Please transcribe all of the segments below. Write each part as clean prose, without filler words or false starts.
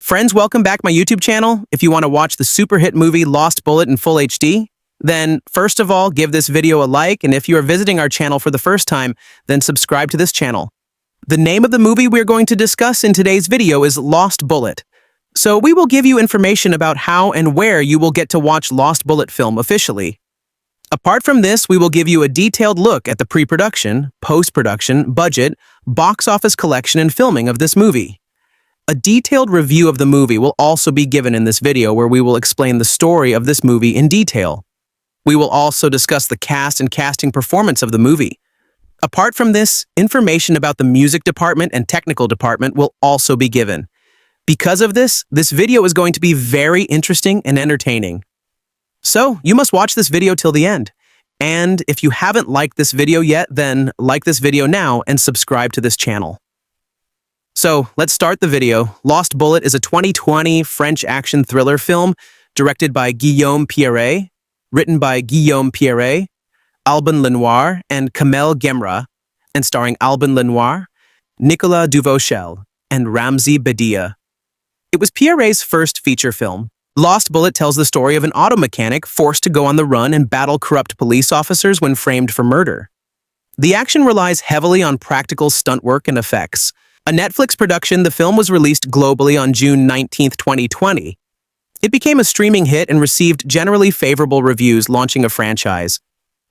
Friends, welcome back my YouTube channel. If you want to watch the super hit movie Lost Bullet in full HD, then first of all, give this video a like, and if you are visiting our channel for the first time, then subscribe to this channel. The name of the movie we're going to discuss in today's video is Lost Bullet. So we will give you information about how and where you will get to watch Lost Bullet film officially. Apart from this, we will give you a detailed look at the pre-production, post-production, budget, box office collection, and filming of this movie. A detailed review of the movie will also be given in this video where we will explain the story of this movie in detail. We will also discuss the cast and casting performance of the movie. Apart from this, information about the music department and technical department will also be given. Because of this video is going to be very interesting and entertaining. So, you must watch this video till the end. And if you haven't liked this video yet, then like this video now and subscribe to this channel. So, let's start the video. Lost Bullet is a 2020 French action thriller film directed by Guillaume Pierret, written by Guillaume Pierret, Alban Lenoir, and Kamel Gemra, and starring Alban Lenoir, Nicolas Duvauchelle, and Ramzy Bedia. It was Pierret's first feature film. Lost Bullet tells the story of an auto mechanic forced to go on the run and battle corrupt police officers when framed for murder. The action relies heavily on practical stunt work and effects. A Netflix production, the film was released globally on June 19, 2020. It became a streaming hit and received generally favorable reviews, launching a franchise.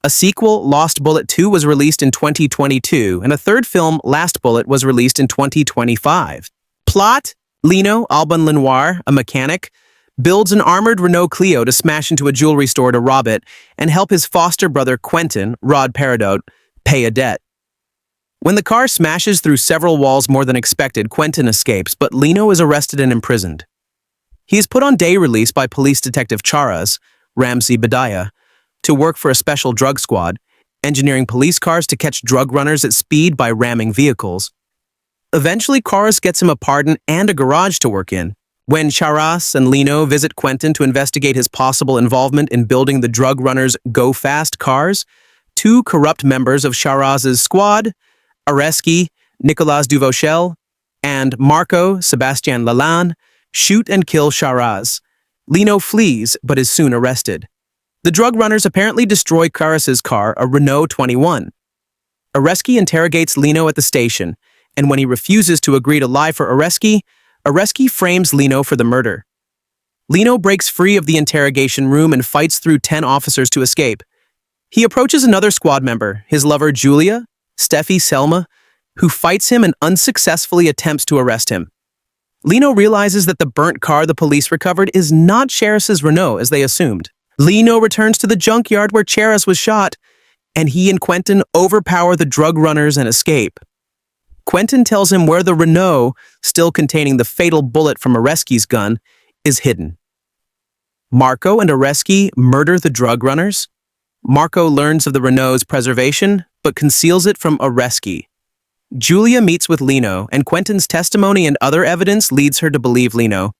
A sequel, Lost Bullet 2, was released in 2022, and a third film, Last Bullet, was released in 2025. Plot: Lino, Alban Lenoir, a mechanic, builds an armored Renault Clio to smash into a jewelry store to rob it and help his foster brother Quentin, Rod Peridot, pay a debt. When the car smashes through several walls more than expected, Quentin escapes, but Lino is arrested and imprisoned. He is put on day release by police detective Charas, Ramzy Bedia, to work for a special drug squad, engineering police cars to catch drug runners at speed by ramming vehicles. Eventually, Charas gets him a pardon and a garage to work in. When Charas and Lino visit Quentin to investigate his possible involvement in building the drug runners' go-fast cars, two corrupt members of Charas's squad, Areski, Nicolas Duvauchelle, and Marco, Sébastien Lalanne, shoot and kill Charas. Lino flees, but is soon arrested. The drug runners apparently destroy Charas's car, a Renault 21. Areski interrogates Lino at the station, and when he refuses to agree to lie for Areski, Areski frames Lino for the murder. Lino breaks free of the interrogation room and fights through 10 officers to escape. He approaches another squad member, his lover Julia, Steffi Selma, who fights him and unsuccessfully attempts to arrest him. Lino realizes that the burnt car the police recovered is not Charas's Renault as they assumed. Lino returns to the junkyard where Charas was shot, and he and Quentin overpower the drug runners and escape. Quentin tells him where the Renault, still containing the fatal bullet from Areski's gun, is hidden. Marco and Areski murder the drug runners. Marco learns of the Renault's preservation, but conceals it from Areski. Julia meets with Lino, and Quentin's testimony and other evidence leads her to believe Lino.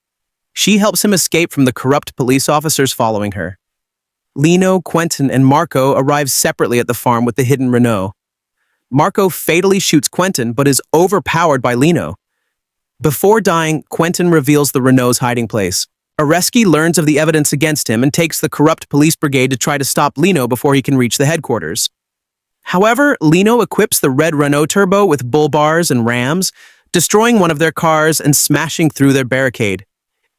She helps him escape from the corrupt police officers following her. Lino, Quentin, and Marco arrive separately at the farm with the hidden Renault. Marco fatally shoots Quentin, but is overpowered by Lino. Before dying, Quentin reveals the Renault's hiding place. Areski learns of the evidence against him and takes the corrupt police brigade to try to stop Lino before he can reach the headquarters. However, Lino equips the red Renault Turbo with bull bars and rams, destroying one of their cars and smashing through their barricade.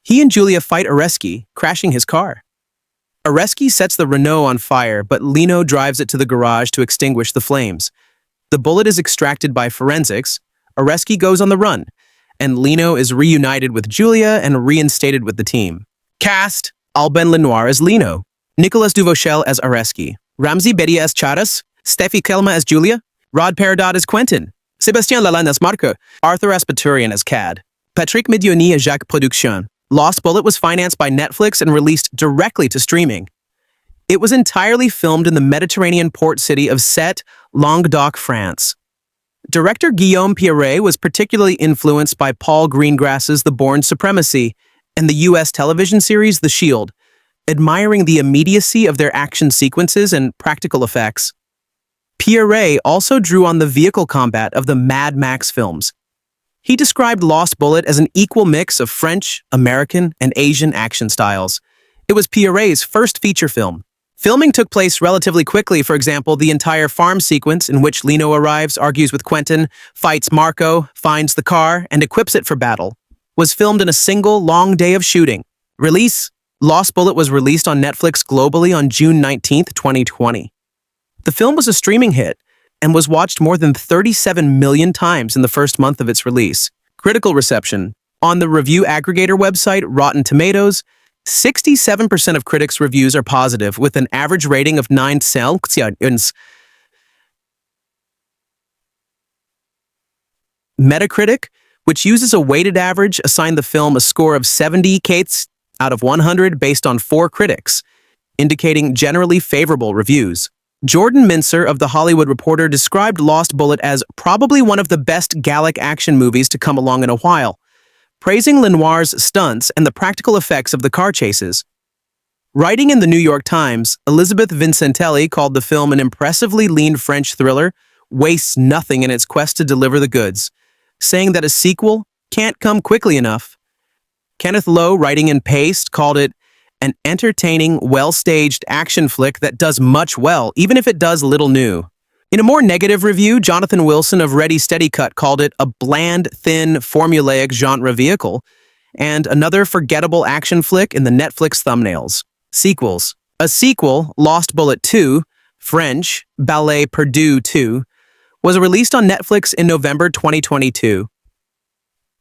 He and Julia fight Areski, crashing his car. Areski sets the Renault on fire, but Lino drives it to the garage to extinguish the flames. The bullet is extracted by forensics, Areski goes on the run, and Lino is reunited with Julia and reinstated with the team. Cast: Alban Lenoir as Lino, Nicolas Duvauchelle as Areski, Ramzy Bedia as Charas, Steffi Selma as Julia, Rod Peridot as Quentin, Sébastien Lalanne as Marco, Arthur Aspaturian as Cad, Patrick Medioni as Jacques Production. Lost Bullet was financed by Netflix and released directly to streaming. It was entirely filmed in the Mediterranean port city of Sète, Languedoc, France. Director Guillaume Pierret was particularly influenced by Paul Greengrass's The Bourne Supremacy and the U.S. television series The Shield, admiring the immediacy of their action sequences and practical effects. Pierret also drew on the vehicle combat of the Mad Max films. He described Lost Bullet as an equal mix of French, American, and Asian action styles. It was Pierret's first feature film. Filming took place relatively quickly. For example, the entire farm sequence in which Leno arrives, argues with Quentin, fights Marco, finds the car, and equips it for battle, was filmed in a single long day of shooting. Release: Lost Bullet was released on Netflix globally on June 19, 2020. The film was a streaming hit and was watched more than 37 million times in the first month of its release. Critical reception: on the review aggregator website Rotten Tomatoes, 67% of critics' reviews are positive, with an average rating of 9.1. Metacritic, which uses a weighted average, assigned the film a score of 70 out of 100 based on 4 critics, indicating generally favorable reviews. Jordan Mincer of The Hollywood Reporter described Lost Bullet as probably one of the best Gallic action movies to come along in a while, praising Lenoir's stunts and the practical effects of the car chases. Writing in the New York Times, Elizabeth Vincentelli called the film an impressively lean French thriller, wastes nothing in its quest to deliver the goods, saying that a sequel can't come quickly enough. Kenneth Lowe, writing in Paste, called it an entertaining, well-staged action flick that does much well, even if it does little new. In a more negative review, Jonathan Wilson of Ready Steady Cut called it a bland, thin, formulaic genre vehicle, and another forgettable action flick in the Netflix thumbnails. Sequels: a sequel, Lost Bullet 2, French, Ballet Perdu 2, was released on Netflix in November 2022.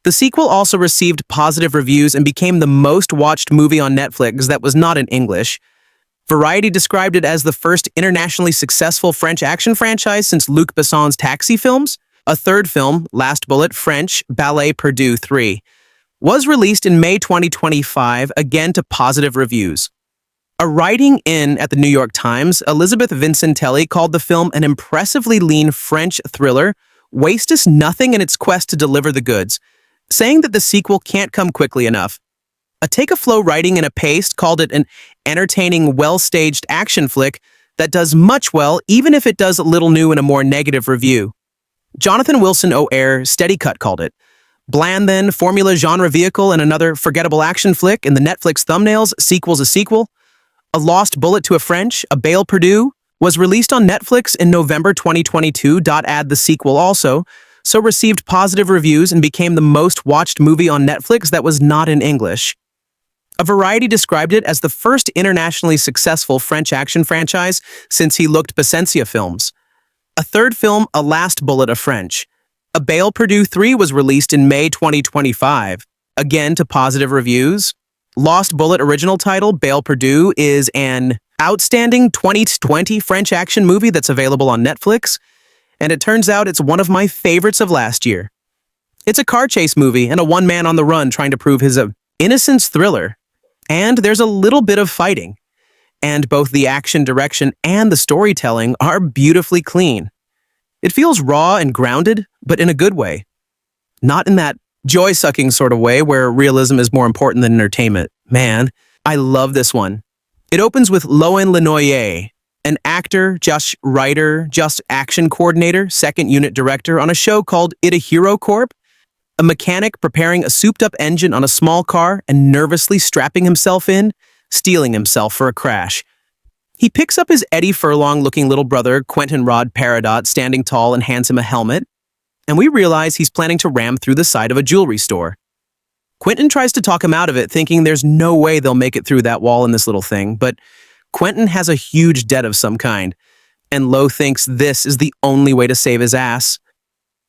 The sequel also received positive reviews and became the most watched movie on Netflix that was not in English. Variety described it as the first internationally successful French action franchise since Luc Besson's Taxi films. A third film, Last Bullet, French, Ballet Perdu 3, was released in May 2025, again to positive reviews. A writing in at the New York Times, Elizabeth Vincentelli called the film an impressively lean French thriller, wastes nothing in its quest to deliver the goods, saying that the sequel can't come quickly enough. A Take a Flow writing in a Paste called it an entertaining, well-staged action flick that does much well, even if it does little new in a more negative review. Jonathan Wilson O'Air Steady Cut called it bland then, formula genre vehicle and another forgettable action flick in the Netflix thumbnails, sequel's a sequel. A Lost Bullet to a French, a Bale Perdu, was released on Netflix in November 2022. Add the sequel also, so received positive reviews and became the most watched movie on Netflix that was not in English. A Variety described it as the first internationally successful French action franchise since he looked Bessencia films. A third film, A Last Bullet, a French. A Bale Perdu 3 was released in May 2025, again to positive reviews. Lost Bullet original title, Bale Perdu, is an outstanding 2020 French action movie that's available on Netflix, and it turns out it's one of my favorites of last year. It's a car chase movie and a one-man on the run trying to prove his innocence thriller. And there's a little bit of fighting. And both the action direction and the storytelling are beautifully clean. It feels raw and grounded, but in a good way. Not in that joy-sucking sort of way where realism is more important than entertainment. Man, I love this one. It opens with Alban Lenoir, an actor, just writer, just action coordinator, second unit director on a show called It a Hero Corp, a mechanic preparing a souped-up engine on a small car and nervously strapping himself in, steeling himself for a crash. He picks up his Eddie Furlong-looking little brother, Quentin Rod Peridot, standing tall and hands him a helmet, and we realize he's planning to ram through the side of a jewelry store. Quentin tries to talk him out of it, thinking there's no way they'll make it through that wall in this little thing, but Quentin has a huge debt of some kind, and Lowe thinks this is the only way to save his ass.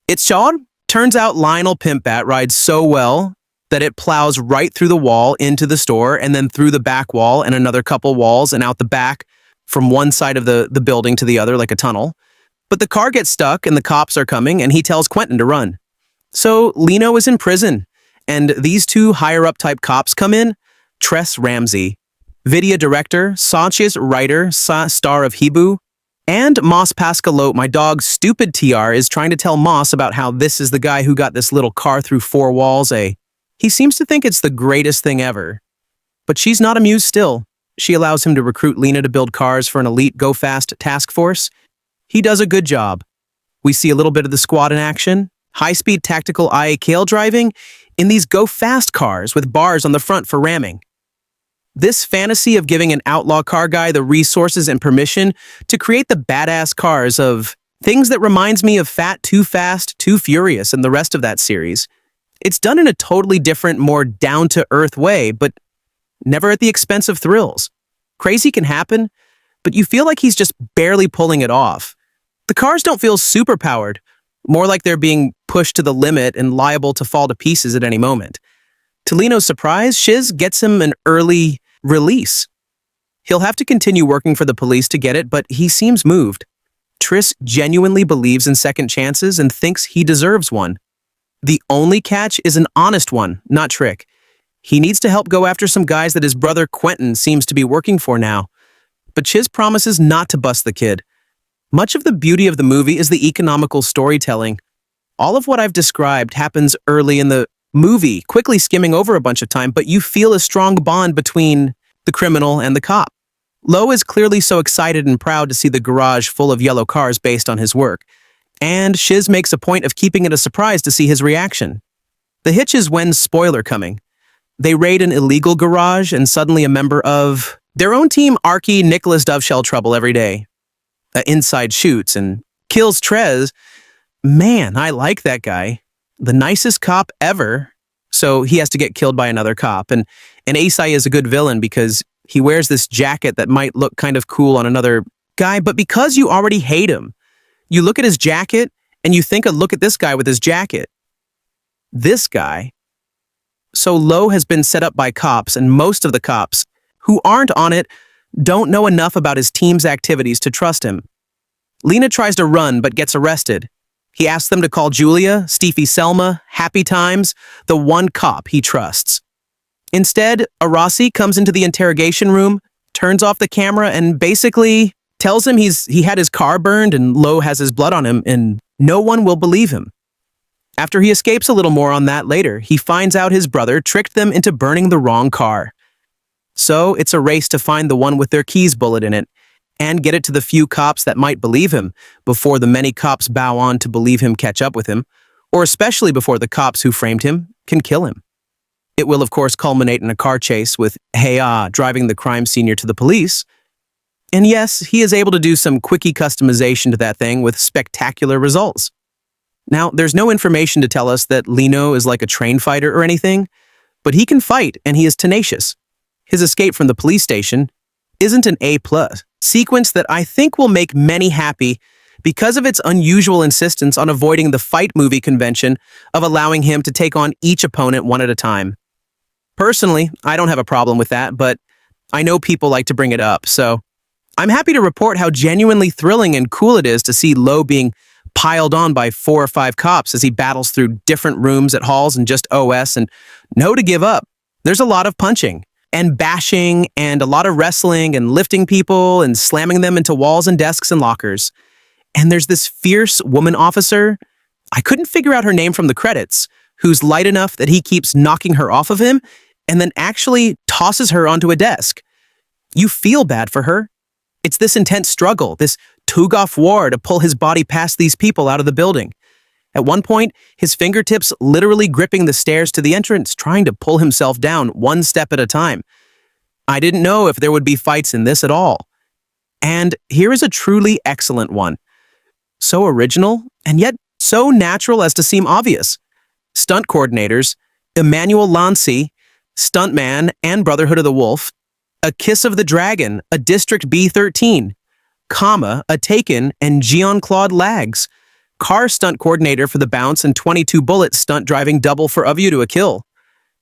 It's Sean. Turns out Lionel Pimpbat rides so well that it plows right through the wall into the store and then through the back wall and another couple walls and out the back from one side of the building to the other like a tunnel. But the car gets stuck and the cops are coming and he tells Quentin to run. So Leno is in prison and these two higher-up type cops come in, Tress Ramzy, Bedia director, Sanchez writer, star of Hibu, and Moss Pascalot, my dog Stupid TR, is trying to tell Moss about how this is the guy who got this little car through 4 walls. He seems to think it's the greatest thing ever. But she's not amused still. She allows him to recruit Lena to build cars for an elite go-fast task force. He does a good job. We see a little bit of the squad in action, high-speed tactical IAKL driving in these go-fast cars with bars on the front for ramming. This fantasy of giving an outlaw car guy the resources and permission to create the badass cars of things that reminds me of Fat, Too Fast, Too Furious and the rest of that series. It's done in a totally different, more down-to-earth way, but never at the expense of thrills. Crazy can happen, but you feel like he's just barely pulling it off. The cars don't feel super-powered, more like they're being pushed to the limit and liable to fall to pieces at any moment. To Leno's surprise, Shiz gets him an early release. He'll have to continue working for the police to get it, but he seems moved. Triss genuinely believes in second chances and thinks he deserves one. The only catch is an honest one, not Trick. He needs to help go after some guys that his brother Quentin seems to be working for now. But Shiz promises not to bust the kid. Much of the beauty of the movie is the economical storytelling. All of what I've described happens early in the movie, quickly skimming over a bunch of time, but you feel a strong bond between the criminal and the cop. Lo is clearly so excited and proud to see the garage full of yellow cars based on his work, and Shiz makes a point of keeping it a surprise to see his reaction. The hitch is when spoiler coming. They raid an illegal garage and suddenly a member of their own team Archie Nicolas Duvauchelle trouble every day. Inside shoots and kills Trez. Man, I like that guy. The nicest cop ever. So he has to get killed by another cop. And Asai is a good villain because he wears this jacket that might look kind of cool on another guy, but because you already hate him, you look at his jacket and you think, look at this guy with his jacket. This guy. So Lo has been set up by cops, and most of the cops who aren't on it don't know enough about his team's activities to trust him. Lena tries to run but gets arrested. He asks them to call Julia, Stevie Selma, Happy Times, the one cop he trusts. Instead, Arasi comes into the interrogation room, turns off the camera, and basically tells him he had his car burned and Lo has his blood on him, and no one will believe him. After he escapes a little more on that later, he finds out his brother tricked them into burning the wrong car. So it's a race to find the one with their keys bullet in it, and get it to the few cops that might believe him before the many cops bow on to believe him catch up with him, or especially before the cops who framed him can kill him. It will, of course, culminate in a car chase with Heya driving the crime senior to the police. And yes, he is able to do some quickie customization to that thing with spectacular results. Now, there's no information to tell us that Leno is like a trained fighter or anything, but he can fight and he is tenacious. His escape from the police station isn't an A+ sequence that I think will make many happy because of its unusual insistence on avoiding the fight movie convention of allowing him to take on each opponent one at a time. Personally, I don't have a problem with that, but I know people like to bring it up, so I'm happy to report how genuinely thrilling and cool it is to see Lo being piled on by 4 or 5 cops as he battles through different rooms at halls and just OS and no to give up. There's a lot of punching and bashing and a lot of wrestling and lifting people and slamming them into walls and desks and lockers. And there's this fierce woman officer, I couldn't figure out her name from the credits, who's light enough that he keeps knocking her off of him and then actually tosses her onto a desk. You feel bad for her. It's this intense struggle, this tug-off war to pull his body past these people out of the building. At one point, his fingertips literally gripping the stairs to the entrance, trying to pull himself down one step at a time. I didn't know if there would be fights in this at all. And here is a truly excellent one. So original, and yet so natural as to seem obvious. Stunt coordinators, Emmanuel Lancy, Stuntman and Brotherhood of the Wolf, A Kiss of the Dragon, a District B-13, Comma, a Taken, and Jean-Claude Lags, car stunt coordinator for the Bounce and 22 Bullet stunt driving double for Of You to a Kill.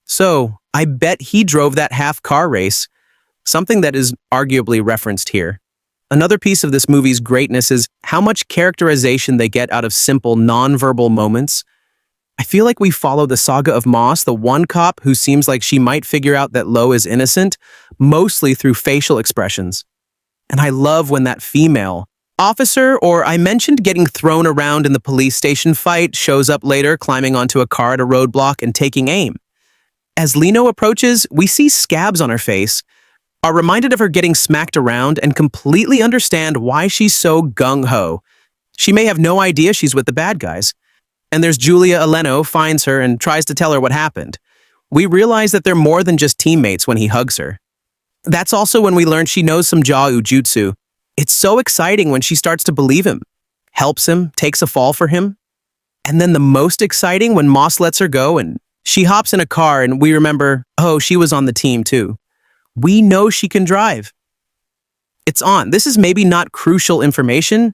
So, I bet he drove that half-car race, something that is arguably referenced here. Another piece of this movie's greatness is how much characterization they get out of simple, non-verbal moments. I feel like we follow the saga of Moss, the one cop who seems like she might figure out that Lo is innocent, mostly through facial expressions. And I love when that female officer, or I mentioned getting thrown around in the police station fight, shows up later climbing onto a car at a roadblock and taking aim. As Leno approaches, we see scabs on her face, are reminded of her getting smacked around, and completely understand why she's so gung-ho. She may have no idea she's with the bad guys. And there's Julia Eleno finds her and tries to tell her what happened. We realize that they're more than just teammates when he hugs her. That's also when we learn she knows some jutsu. It's so exciting when she starts to believe him, helps him, takes a fall for him. And then the most exciting when Moss lets her go and she hops in a car and we remember, oh, she was on the team too. We know she can drive. It's on. This is maybe not crucial information,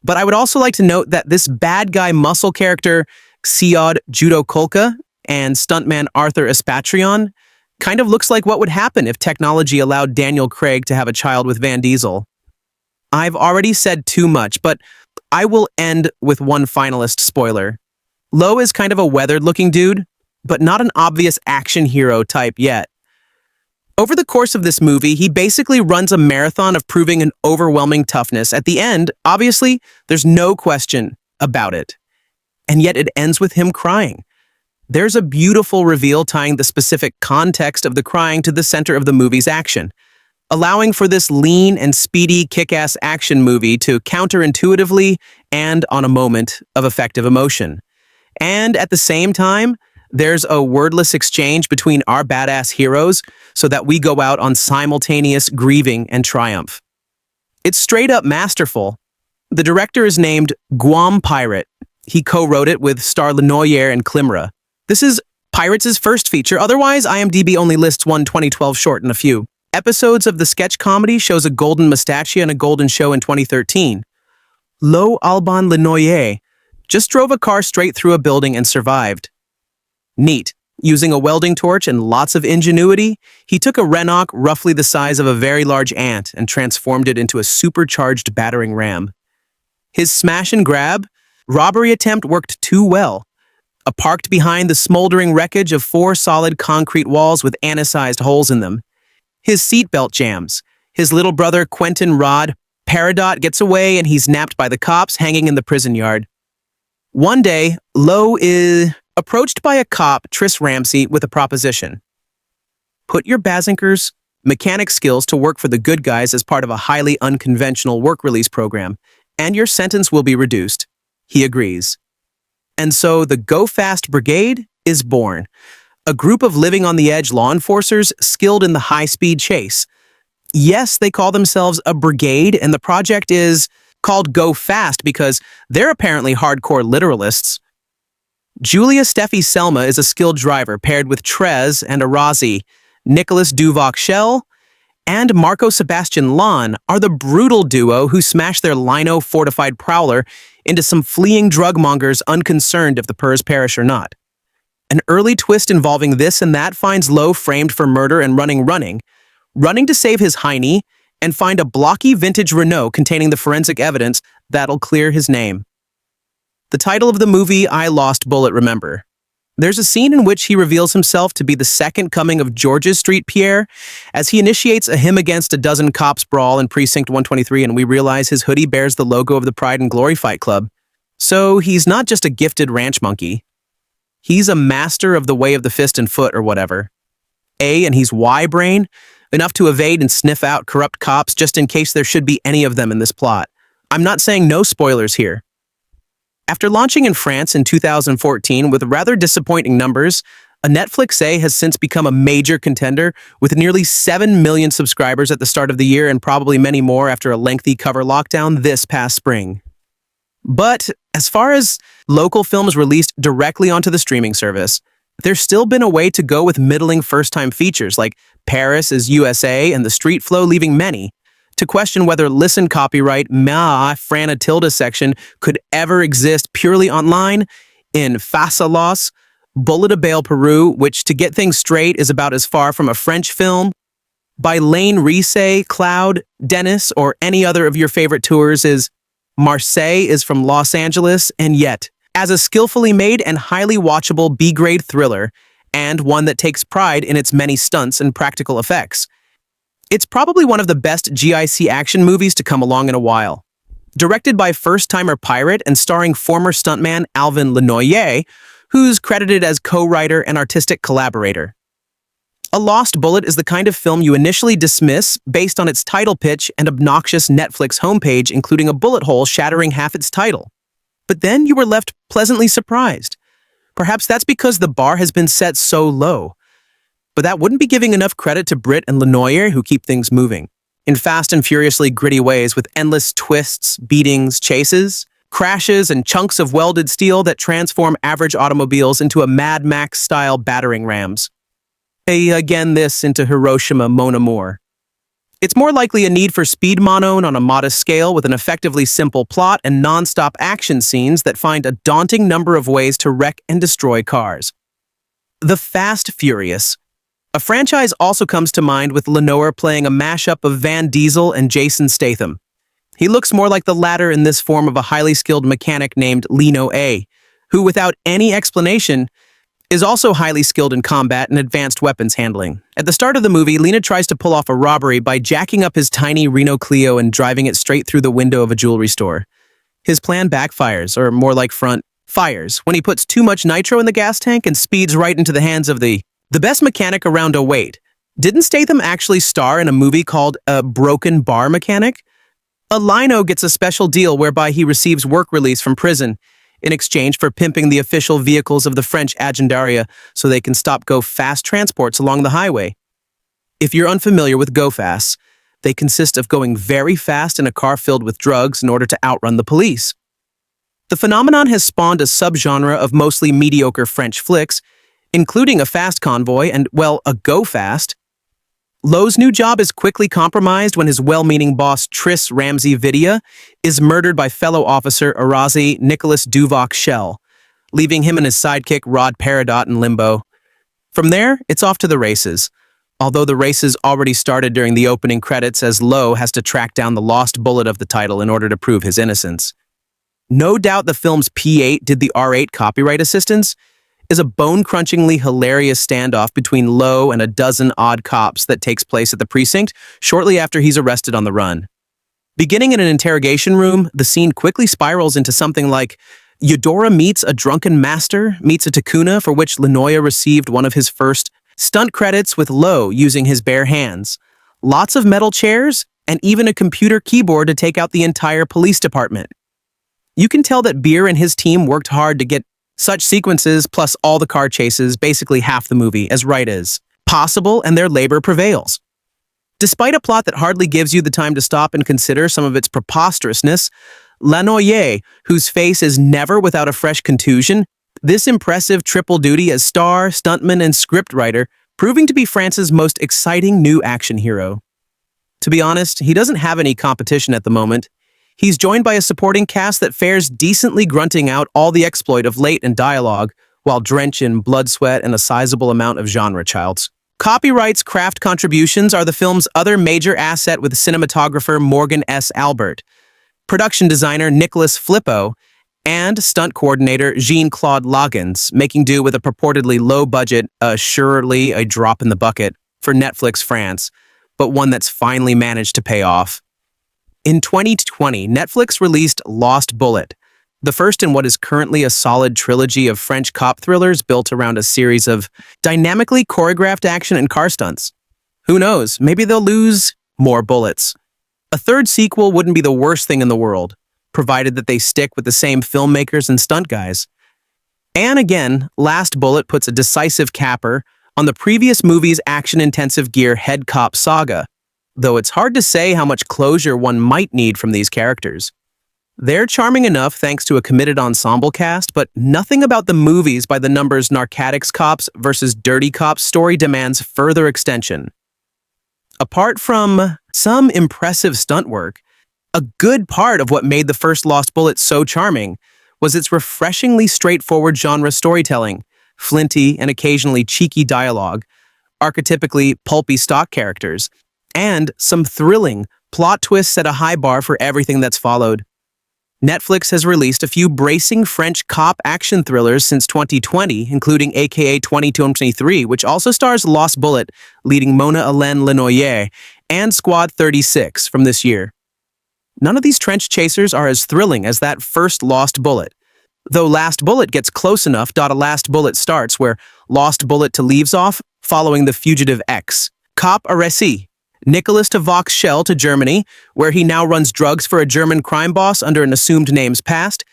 but I would also like to note that this bad guy muscle character, Xiod Judo Kolka, and stuntman Arthur Espatrion kind of looks like what would happen if technology allowed Daniel Craig to have a child with Van Diesel. I've already said too much, but I will end with one finalist spoiler. Lo is kind of a weathered-looking dude, but not an obvious action hero type yet. Over the course of this movie, he basically runs a marathon of proving an overwhelming toughness. At the end, obviously, there's no question about it. And yet it ends with him crying. There's a beautiful reveal tying the specific context of the crying to the center of the movie's action, allowing for this lean and speedy kick-ass action movie to counterintuitively and on a moment of effective emotion. And at the same time, there's a wordless exchange between our badass heroes so that we go out on simultaneous grieving and triumph. It's straight up masterful. The director is named Guillaume Pierret. He co-wrote it with star Lenoir and Climera. This is Pierret's first feature, otherwise IMDb only lists one 2012 short and a few episodes of the sketch comedy shows a golden mustachia and a golden show in 2013. Alban Lenoir just drove a car straight through a building and survived. Neat. Using a welding torch and lots of ingenuity, he took a Renault roughly the size of a very large ant and transformed it into a supercharged battering ram. His smash and grab robbery attempt worked too well. Parked behind the smoldering wreckage of 4 solid concrete walls with anodized holes in them. His seatbelt jams. His little brother Quentin Rod Peridot gets away and he's napped by the cops hanging in the prison yard. One day, Lo is approached by a cop, Tris Ramsey, with a proposition. Put your Bazinker's mechanic skills to work for the good guys as part of a highly unconventional work release program, and your sentence will be reduced. He agrees. And so the Go Fast Brigade is born, a group of living-on-the-edge law enforcers skilled in the high-speed chase. Yes, they call themselves a brigade, and the project is called Go Fast because they're apparently hardcore literalists. Julia Steffi Selma is a skilled driver paired with Trez and Arazi. Nicolas Duvauchelle and Marco Sebastian Lon are the brutal duo who smash their lino-fortified prowler into some fleeing drugmongers unconcerned if the purrs perish or not. An early twist involving this and that finds Lo framed for murder and running to save his hiney and find a blocky vintage Renault containing the forensic evidence that'll clear his name. The title of the movie, I Lost Bullet Remember. There's a scene in which he reveals himself to be the second coming of George's Street Pierre as he initiates a him against a dozen cops brawl in Precinct 123, and we realize his hoodie bears the logo of the Pride and Glory Fight Club. So he's not just a gifted ranch monkey. He's a master of the way of the fist and foot or whatever. And he's Y-brain, enough to evade and sniff out corrupt cops just in case there should be any of them in this plot. I'm not saying no spoilers here. After launching in France in 2014 with rather disappointing numbers, a Netflix A has since become a major contender with nearly 7 million subscribers at the start of the year and probably many more after a lengthy cover lockdown this past spring. But as far as local films released directly onto the streaming service, there's still been a way to go with middling first-time features like Paris is USA and The Street Flow, leaving many to question whether listen copyright Frana Tilda section could ever exist purely online in Fasalos, Bullet of Bale, Peru, which, to get things straight, is about as far from a French film by Lane Risse, Cloud, Dennis, or any other of your favorite tours is Marseille is from Los Angeles, and yet, as a skillfully made and highly watchable B-grade thriller, and one that takes pride in its many stunts and practical effects. It's probably one of the best GIC action movies to come along in a while. Directed by first-timer Pierret and starring former stuntman Alban Lenoir, who's credited as co-writer and artistic collaborator. A Lost Bullet is the kind of film you initially dismiss based on its title pitch and obnoxious Netflix homepage, including a bullet hole shattering half its title. But then you were left pleasantly surprised. Perhaps that's because the bar has been set so low. But that wouldn't be giving enough credit to Britt and Lenoir, who keep things moving in fast and furiously gritty ways with endless twists, beatings, chases, crashes, and chunks of welded steel that transform average automobiles into a Mad Max-style battering rams. Again, this into Hiroshima Mon Amour. It's more likely a need for speed mono on a modest scale with an effectively simple plot and non-stop action scenes that find a daunting number of ways to wreck and destroy cars. The Fast Furious. A franchise also comes to mind with Lenoir playing a mashup of Van Diesel and Jason Statham. He looks more like the latter in this form of a highly skilled mechanic named Leno A, who, without any explanation, is also highly skilled in combat and advanced weapons handling. At the start of the movie, Lena tries to pull off a robbery by jacking up his tiny Renault Clio and driving it straight through the window of a jewelry store. His plan backfires, or more like fires, when he puts too much nitro in the gas tank and speeds right into the hands of the best mechanic around. Oh wait, didn't Statham actually star in a movie called A Broken Bar Mechanic? A Lino gets a special deal whereby he receives work release from prison in exchange for pimping the official vehicles of the French Agendaria so they can stop go-fast transports along the highway. If you're unfamiliar with go-fasts, they consist of going very fast in a car filled with drugs in order to outrun the police. The phenomenon has spawned a subgenre of mostly mediocre French flicks, including a fast convoy and, well, a go-fast. Lowe's new job is quickly compromised when his well-meaning boss Tris Ramzy Bedia is murdered by fellow officer Arazi Nicolas Duvauchelle, leaving him and his sidekick Rod Peridot in limbo. From there, it's off to the races, although the races already started during the opening credits as Lowe has to track down the lost bullet of the title in order to prove his innocence. No doubt the film's P8 did the R8 copyright assistance is a bone-crunchingly hilarious standoff between Lowe and a dozen odd cops that takes place at the precinct shortly after he's arrested on the run. Beginning in an interrogation room, the scene quickly spirals into something like Eudora meets a drunken master, meets a tacuna for which Lenoir received one of his first stunt credits with Lowe using his bare hands, lots of metal chairs, and even a computer keyboard to take out the entire police department. You can tell that Beer and his team worked hard to get such sequences, plus all the car chases, basically half the movie, as right as possible, and their labor prevails. Despite a plot that hardly gives you the time to stop and consider some of its preposterousness, Lenoir, whose face is never without a fresh contusion, this impressive triple duty as star, stuntman, and scriptwriter, proving to be France's most exciting new action hero. To be honest, he doesn't have any competition at the moment. He's joined by a supporting cast that fares decently, grunting out all the exploit of late and dialogue, while drenched in blood, sweat, and a sizable amount of genre childs. Copyrights, craft contributions are the film's other major asset with cinematographer Morgan S. Albert, production designer Nicolas Flippo, and stunt coordinator Jean-Claude Loggins, making do with a purportedly low-budget, surely a drop in the bucket, for Netflix France, but one that's finally managed to pay off. In 2020, Netflix released Lost Bullet, the first in what is currently a solid trilogy of French cop thrillers built around a series of dynamically choreographed action and car stunts. Who knows, maybe they'll lose more bullets. A third sequel wouldn't be the worst thing in the world, provided that they stick with the same filmmakers and stunt guys. And again, Last Bullet puts a decisive capper on the previous movie's action-intensive gear head cop saga, though it's hard to say how much closure one might need from these characters. They're charming enough thanks to a committed ensemble cast, but nothing about the movies by the numbers Narcotics Cops versus Dirty Cops story demands further extension. Apart from some impressive stunt work, a good part of what made the first Lost Bullet so charming was its refreshingly straightforward genre storytelling, flinty and occasionally cheeky dialogue, archetypically pulpy stock characters, and some thrilling plot twists set a high bar for everything that's followed. Netflix has released a few bracing French cop action thrillers since 2020, including AKA 2223, which also stars Lost Bullet, leading Mona Hélène Lenoir, and Squad 36 from this year. None of these trench chasers are as thrilling as that first Lost Bullet, though Last Bullet gets close enough. A Last Bullet starts where Lost Bullet to leaves off, following The Fugitive X, Cop Arrêté, Nicolas Duvauchelle to Germany, where he now runs drugs for a German crime boss under an assumed name's past,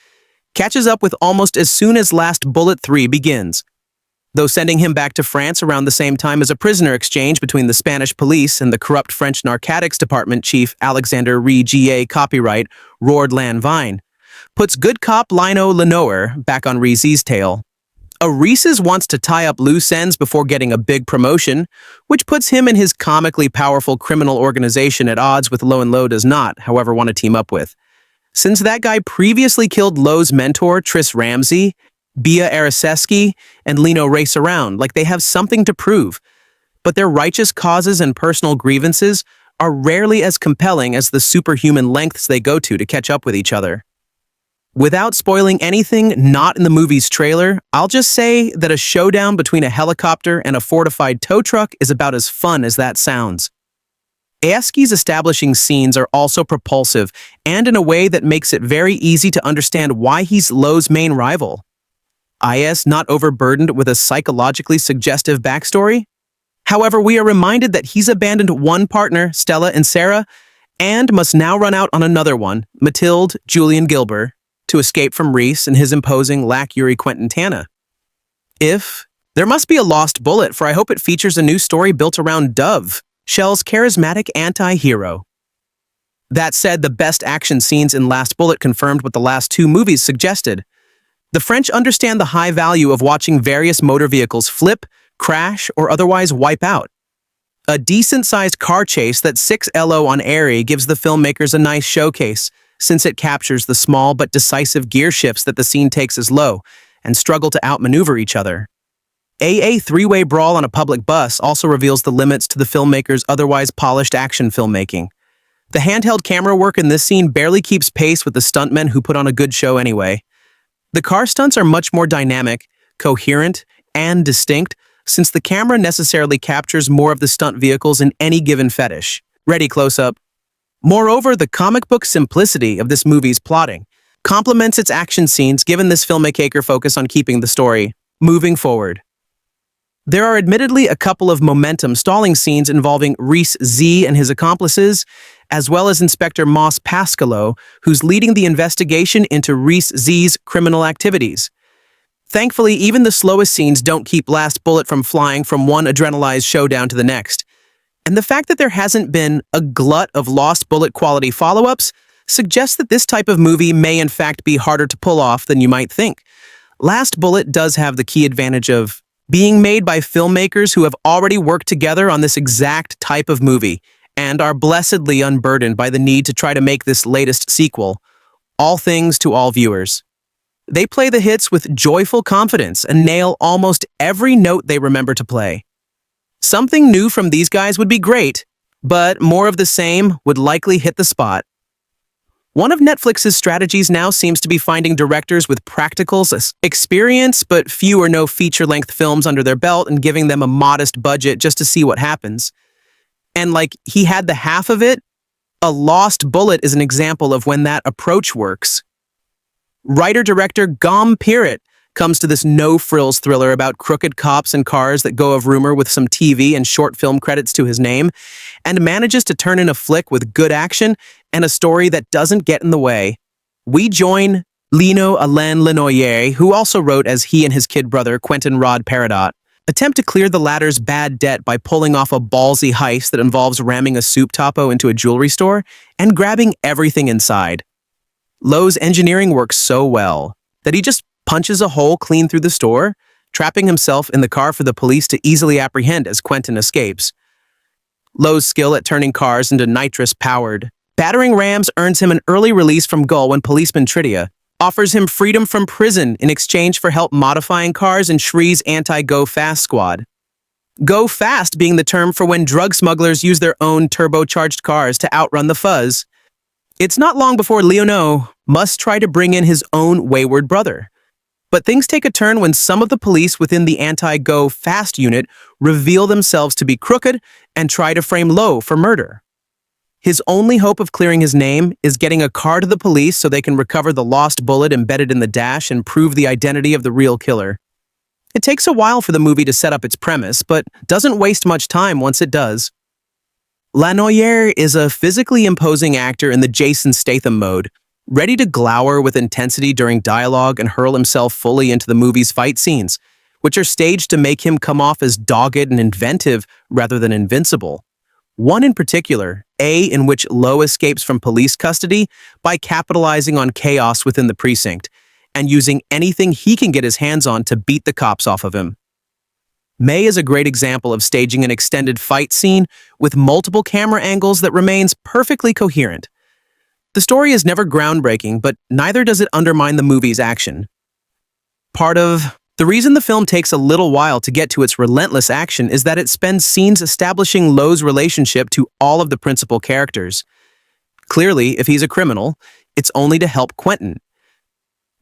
catches up with almost as soon as Last Bullet 3 begins. Though sending him back to France around the same time as a prisoner exchange between the Spanish police and the corrupt French narcotics department chief Alexander Régier copyright Roard Lanvine, puts good cop Alban Lenoir back on Ramzy's tail. Reese's wants to tie up loose ends before getting a big promotion, which puts him and his comically powerful criminal organization at odds with Low and Low does not, however, want to team up with. Since that guy previously killed Low's mentor, Tris Ramzy, Bia Araseski, and Leno race around like they have something to prove, but their righteous causes and personal grievances are rarely as compelling as the superhuman lengths they go to catch up with each other. Without spoiling anything not in the movie's trailer, I'll just say that a showdown between a helicopter and a fortified tow truck is about as fun as that sounds. Aoski's establishing scenes are also propulsive and in a way that makes it very easy to understand why he's Low's main rival. Is not overburdened with a psychologically suggestive backstory. However, we are reminded that he's abandoned one partner, Stella and Sarah, and must now run out on another one, Mathilde Julian Gilbert, to escape from Reese and his imposing Lac Yuri Quentin Tana. There must be a lost bullet, for I hope it features a new story built around Dove, Shell's charismatic anti-hero. That said, the best action scenes in Last Bullet confirmed what the last two movies suggested. The French understand the high value of watching various motor vehicles flip, crash, or otherwise wipe out. A decent-sized car chase that 6LO on Airy gives the filmmakers a nice showcase, since it captures the small but decisive gear shifts that the scene takes as Low and struggle to outmaneuver each other. A three-way brawl on a public bus also reveals the limits to the filmmaker's otherwise polished action filmmaking. The handheld camera work in this scene barely keeps pace with the stuntmen who put on a good show anyway. The car stunts are much more dynamic, coherent, and distinct, since the camera necessarily captures more of the stunt vehicles in any given fetish. Ready close-up. Moreover, the comic book simplicity of this movie's plotting complements its action scenes, given this filmmaker focus on keeping the story moving forward. There are admittedly a couple of momentum stalling scenes involving Reese Z and his accomplices, as well as Inspector Moss Pascalo, who's leading the investigation into Reese Z's criminal activities. Thankfully, even the slowest scenes don't keep Last Bullet from flying from one adrenalized showdown to the next. And the fact that there hasn't been a glut of Lost Bullet quality follow-ups suggests that this type of movie may in fact be harder to pull off than you might think. Last Bullet does have the key advantage of being made by filmmakers who have already worked together on this exact type of movie and are blessedly unburdened by the need to try to make this latest sequel all things to all viewers. They play the hits with joyful confidence and nail almost every note they remember to play. Something new from these guys would be great, but more of the same would likely hit the spot. One of Netflix's strategies now seems to be finding directors with practical experience but few or no feature-length films under their belt and giving them a modest budget just to see what happens. And like he had the half of it, A Lost Bullet is an example of when that approach works. Writer-director Guillaume Pierret comes to this no-frills thriller about crooked cops and cars that go of rumor with some TV and short film credits to his name, and manages to turn in a flick with good action and a story that doesn't get in the way. We join Alban Lenoir, who also wrote as he and his kid brother, Quentin Rod Peridot, attempt to clear the latter's bad debt by pulling off a ballsy heist that involves ramming a soup topo into a jewelry store and grabbing everything inside. Low's engineering works so well that he just punches a hole clean through the store, trapping himself in the car for the police to easily apprehend as Quentin escapes. Low's skill at turning cars into nitrous-powered battering rams earns him an early release from Gull when policeman Tridia offers him freedom from prison in exchange for help modifying cars in Shrie's anti-Go Fast squad. Go Fast being the term for when drug smugglers use their own turbocharged cars to outrun the fuzz. It's not long before Leono must try to bring in his own wayward brother. But things take a turn when some of the police within the anti-Go Fast unit reveal themselves to be crooked and try to frame Low for murder. His only hope of clearing his name is getting a car to the police so they can recover the lost bullet embedded in the dash and prove the identity of the real killer. It takes a while for the movie to set up its premise, but doesn't waste much time once it does. Lenoir is a physically imposing actor in the Jason Statham mode, ready to glower with intensity during dialogue and hurl himself fully into the movie's fight scenes, which are staged to make him come off as dogged and inventive rather than invincible. One in particular, in which Lowe escapes from police custody by capitalizing on chaos within the precinct and using anything he can get his hands on to beat the cops off of him. May is a great example of staging an extended fight scene with multiple camera angles that remains perfectly coherent. The story is never groundbreaking, but neither does it undermine the movie's action. Part of the reason the film takes a little while to get to its relentless action is that it spends scenes establishing Lowe's relationship to all of the principal characters. Clearly, if he's a criminal, it's only to help Quentin.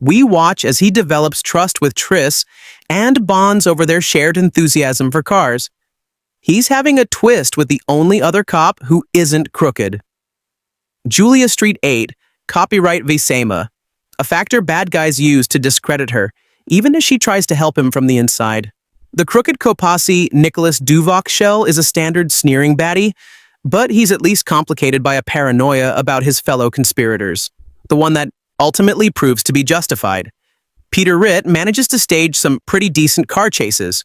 We watch as he develops trust with Triss and bonds over their shared enthusiasm for cars. He's having a twist with the only other cop who isn't crooked. Julia Street 8, copyright Visema, a factor bad guys use to discredit her, even as she tries to help him from the inside. The crooked Kopassi Nicolas Duvauchelle is a standard sneering baddie, but he's at least complicated by a paranoia about his fellow conspirators, the one that ultimately proves to be justified. Pierret manages to stage some pretty decent car chases.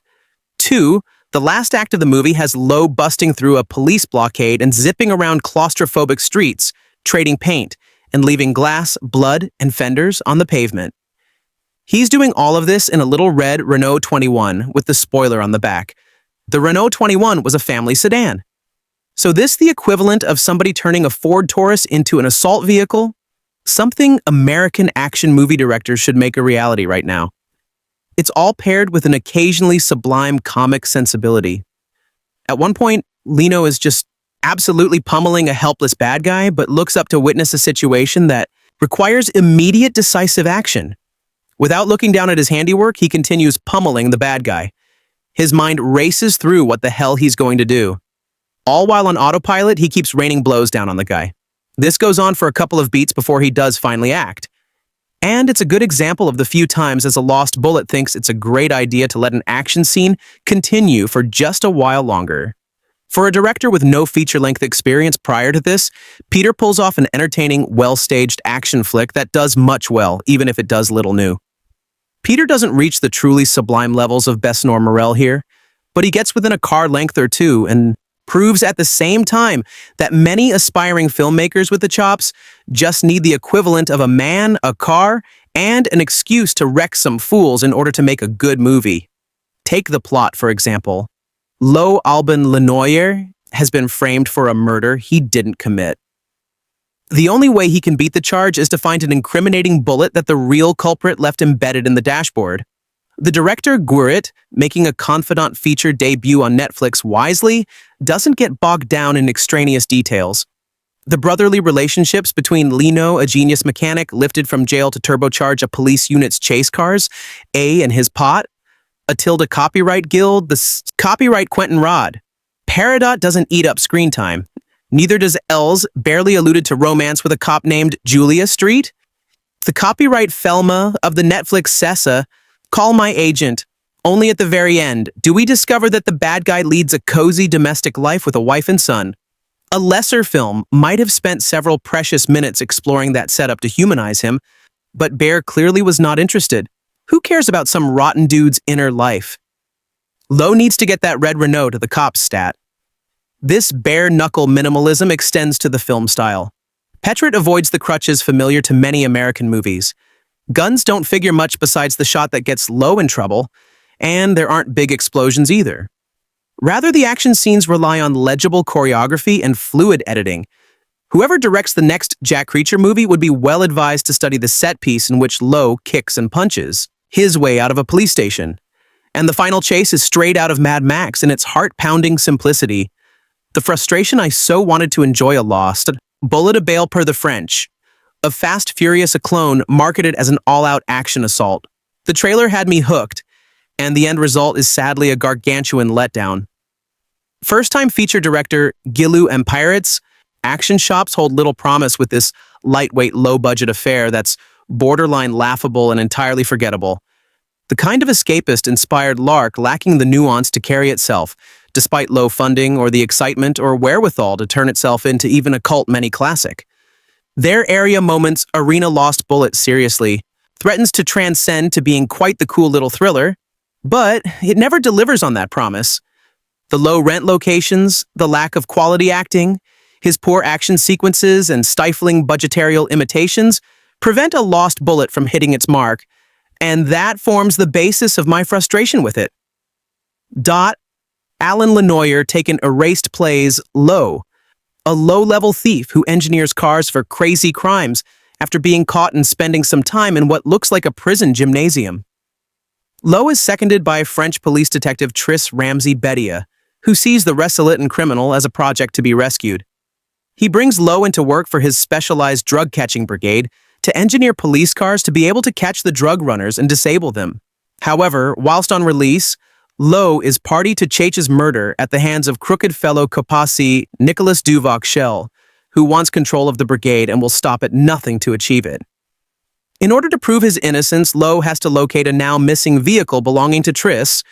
2, the last act of the movie has Lowe busting through a police blockade and zipping around claustrophobic streets, trading paint, and leaving glass, blood, and fenders on the pavement. He's doing all of this in a little red Renault 21 with the spoiler on the back. The Renault 21 was a family sedan. So this the equivalent of somebody turning a Ford Taurus into an assault vehicle? Something American action movie directors should make a reality right now. It's all paired with an occasionally sublime comic sensibility. At one point, Leno is just absolutely pummeling a helpless bad guy, but looks up to witness a situation that requires immediate decisive action. Without looking down at his handiwork, he continues pummeling the bad guy. His mind races through what the hell he's going to do. All while on autopilot, he keeps raining blows down on the guy. This goes on for a couple of beats before he does finally act. And it's a good example of the few times as a lost bullet thinks it's a great idea to let an action scene continue for just a while longer. For a director with no feature-length experience prior to this, Peter pulls off an entertaining, well-staged action flick that does much well, even if it does little new. Peter doesn't reach the truly sublime levels of Besnor Morel here, but he gets within a car length or two and proves at the same time that many aspiring filmmakers with the chops just need the equivalent of a man, a car, and an excuse to wreck some fools in order to make a good movie. Take the plot, for example. Alban Lenoir has been framed for a murder he didn't commit. The only way he can beat the charge is to find an incriminating bullet that the real culprit left embedded in the dashboard. The director, Guiret, making a confidant feature debut on Netflix wisely, doesn't get bogged down in extraneous details. The brotherly relationships between Leno, a genius mechanic lifted from jail to turbocharge a police unit's chase cars, and his pot, Atilda Copyright Guild, the copyright Quentin Rod. Peridot doesn't eat up screen time. Neither does Els, barely alluded to romance with a cop named Julia Street. The copyright Felma of the Netflix Sessa, Call My Agent. Only at the very end do we discover that the bad guy leads a cozy domestic life with a wife and son. A lesser film might have spent several precious minutes exploring that setup to humanize him, but Bear clearly was not interested. Who cares about some rotten dude's inner life? Lowe needs to get that red Renault to the cops stat. This bare-knuckle minimalism extends to the film style. Petrit avoids the crutches familiar to many American movies. Guns don't figure much besides the shot that gets Lowe in trouble, and there aren't big explosions either. Rather, the action scenes rely on legible choreography and fluid editing. Whoever directs the next Jack Reacher movie would be well advised to study the set piece in which Lowe kicks and punches his way out of a police station. And the final chase is straight out of Mad Max in its heart-pounding simplicity. The frustration I so wanted to enjoy a lost, bullet a bail per the French. Of Fast Furious a clone marketed as an all-out action assault. The trailer had me hooked, and the end result is sadly a gargantuan letdown. First-time feature director Guillaume and Pirates, action shops hold little promise with this lightweight, low-budget affair that's borderline laughable and entirely forgettable. The kind of escapist-inspired lark lacking the nuance to carry itself, despite low funding or the excitement or wherewithal to turn itself into even a cult many classic. Their area moment's arena lost bullet seriously threatens to transcend to being quite the cool little thriller, but it never delivers on that promise. The low rent locations, the lack of quality acting, his poor action sequences and stifling budgetarial imitations prevent a lost bullet from hitting its mark, and that forms the basis of my frustration with it. Alban Lenoir taken erased plays Low, a low-level thief who engineers cars for crazy crimes after being caught and spending some time in what looks like a prison gymnasium. Low is seconded by French police detective Ramzy Bedia, who sees the resolute criminal as a project to be rescued. He brings Low into work for his specialized drug-catching brigade to engineer police cars to be able to catch the drug runners and disable them. However, whilst on release, Low is party to Cheech's murder at the hands of crooked fellow Kopassi Nicolas Duvauchelle, who wants control of the brigade and will stop at nothing to achieve it. In order to prove his innocence, Low has to locate a now missing vehicle belonging to Triss,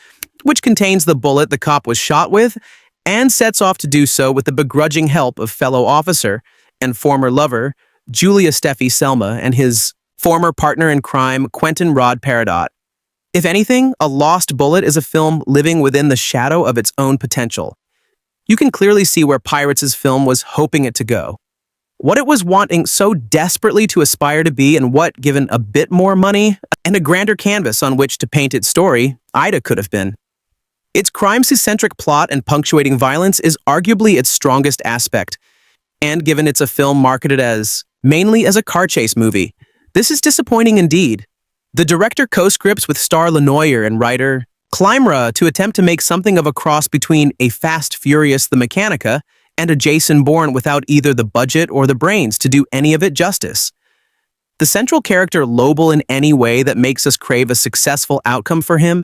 which contains the bullet the cop was shot with, and sets off to do so with the begrudging help of fellow officer and former lover, Julia Steffi Selma, and his former partner in crime, Quentin Rod Peridot. If anything, A Lost Bullet is a film living within the shadow of its own potential. You can clearly see where Pirates' film was hoping it to go, what it was wanting so desperately to aspire to be, and what, given a bit more money and a grander canvas on which to paint its story, Ida could have been. Its crime-centric plot and punctuating violence is arguably its strongest aspect, and given it's a film marketed mainly as a car chase movie, this is disappointing indeed. The director co-scripts with star Lenoir and writer Climera to attempt to make something of a cross between a Fast Furious the Mechanica and a Jason Bourne without either the budget or the brains to do any of it justice. The central character lowball in any way that makes us crave a successful outcome for him,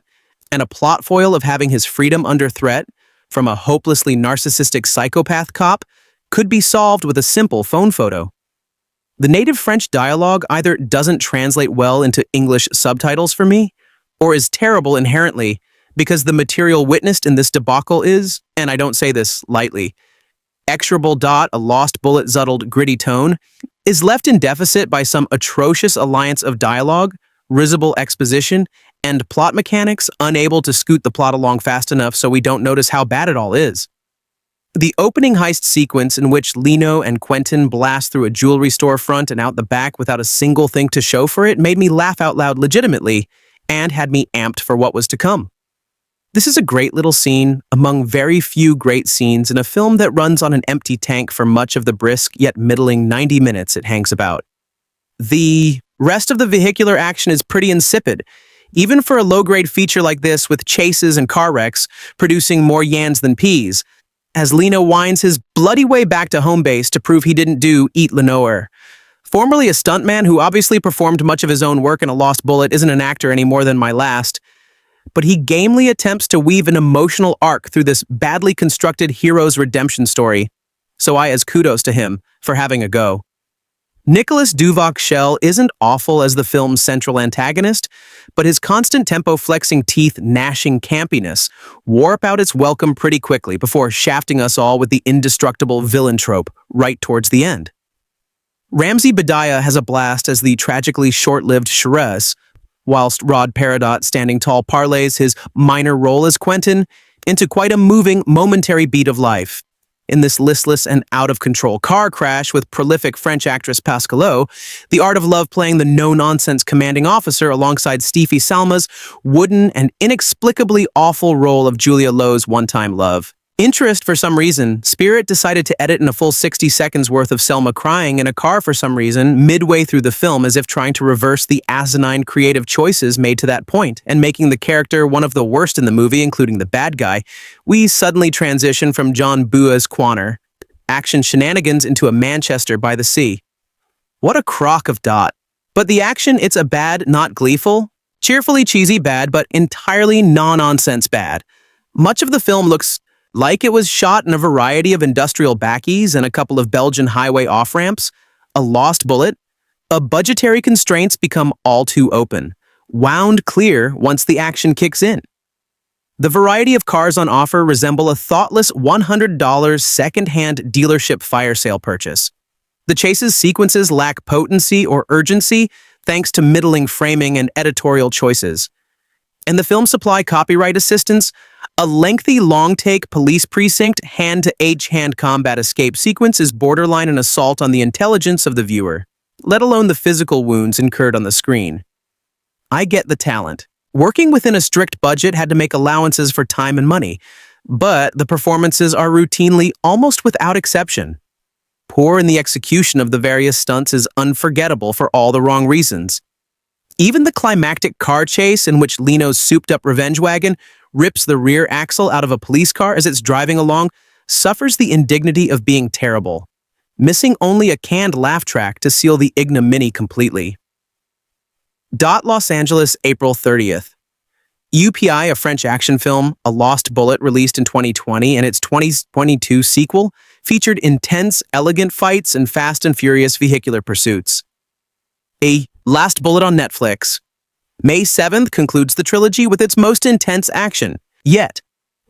and a plot foil of having his freedom under threat from a hopelessly narcissistic psychopath cop could be solved with a simple phone photo. The native French dialogue either doesn't translate well into English subtitles for me, or is terrible inherently, because the material witnessed in this debacle is, and I don't say this lightly, execrable. A Lost Bullet zuddled gritty tone is left in deficit by some atrocious alliance of dialogue, risible exposition, and plot mechanics unable to scoot the plot along fast enough so we don't notice how bad it all is. The opening heist sequence in which Leno and Quentin blast through a jewelry store front and out the back without a single thing to show for it made me laugh out loud legitimately and had me amped for what was to come. This is a great little scene among very few great scenes in a film that runs on an empty tank for much of the brisk yet middling 90 minutes it hangs about. The rest of the vehicular action is pretty insipid, even for a low-grade feature like this with chases and car wrecks producing more yans than peas, as Leno winds his bloody way back to home base to prove he didn't eat Lenoir. Formerly a stuntman who obviously performed much of his own work in A Lost Bullet isn't an actor any more than my last, but he gamely attempts to weave an emotional arc through this badly constructed hero's redemption story, so as kudos to him for having a go. Nicolas Duvauchelle isn't awful as the film's central antagonist, but his constant tempo-flexing teeth gnashing campiness warp out its welcome pretty quickly before shafting us all with the indestructible villain trope right towards the end. Ramzy Bedia has a blast as the tragically short-lived Shiraz, whilst Rod Peridot standing tall parlays his minor role as Quentin into quite a moving, momentary beat of life. In this listless and out-of-control car crash with prolific French actress Pascalot, The Art of Love playing the no-nonsense commanding officer alongside Steffi Salma's wooden and inexplicably awful role of Julia Lowe's one-time love. Interest, for some reason, Spirit decided to edit in a full 60 seconds worth of Selma crying in a car for some reason midway through the film, as if trying to reverse the asinine creative choices made to that point and making the character one of the worst in the movie, including the bad guy. We suddenly transition from John Bua's Quanner action shenanigans into a Manchester by the sea. What a crock of dot. But the action, it's a bad, not gleeful, cheerfully cheesy bad, but entirely no-nonsense bad. Much of the film looks like it was shot in a variety of industrial backies and a couple of Belgian highway off-ramps, A Lost Bullet, budgetary constraints become all too open, wound clear once the action kicks in. The variety of cars on offer resemble a thoughtless $100 second-hand dealership fire sale purchase. The chase's sequences lack potency or urgency thanks to middling framing and editorial choices. And the film supply copyright assistance, a lengthy long-take police precinct hand-to-hand combat escape sequence is borderline an assault on the intelligence of the viewer, let alone the physical wounds incurred on the screen. I get the talent. Working within a strict budget had to make allowances for time and money, but the performances are routinely almost without exception. Poor in the execution of the various stunts is unforgettable for all the wrong reasons. Even the climactic car chase in which Leno's souped-up revenge wagon rips the rear axle out of a police car as it's driving along suffers the indignity of being terrible, missing only a canned laugh track to seal the ignominy completely. Los Angeles, April 30th. UPI, a French action film, A Lost Bullet, released in 2020, and its 2022 sequel featured intense, elegant fights and fast and furious vehicular pursuits. A Last Bullet on Netflix. May 7th concludes the trilogy with its most intense action. Yet,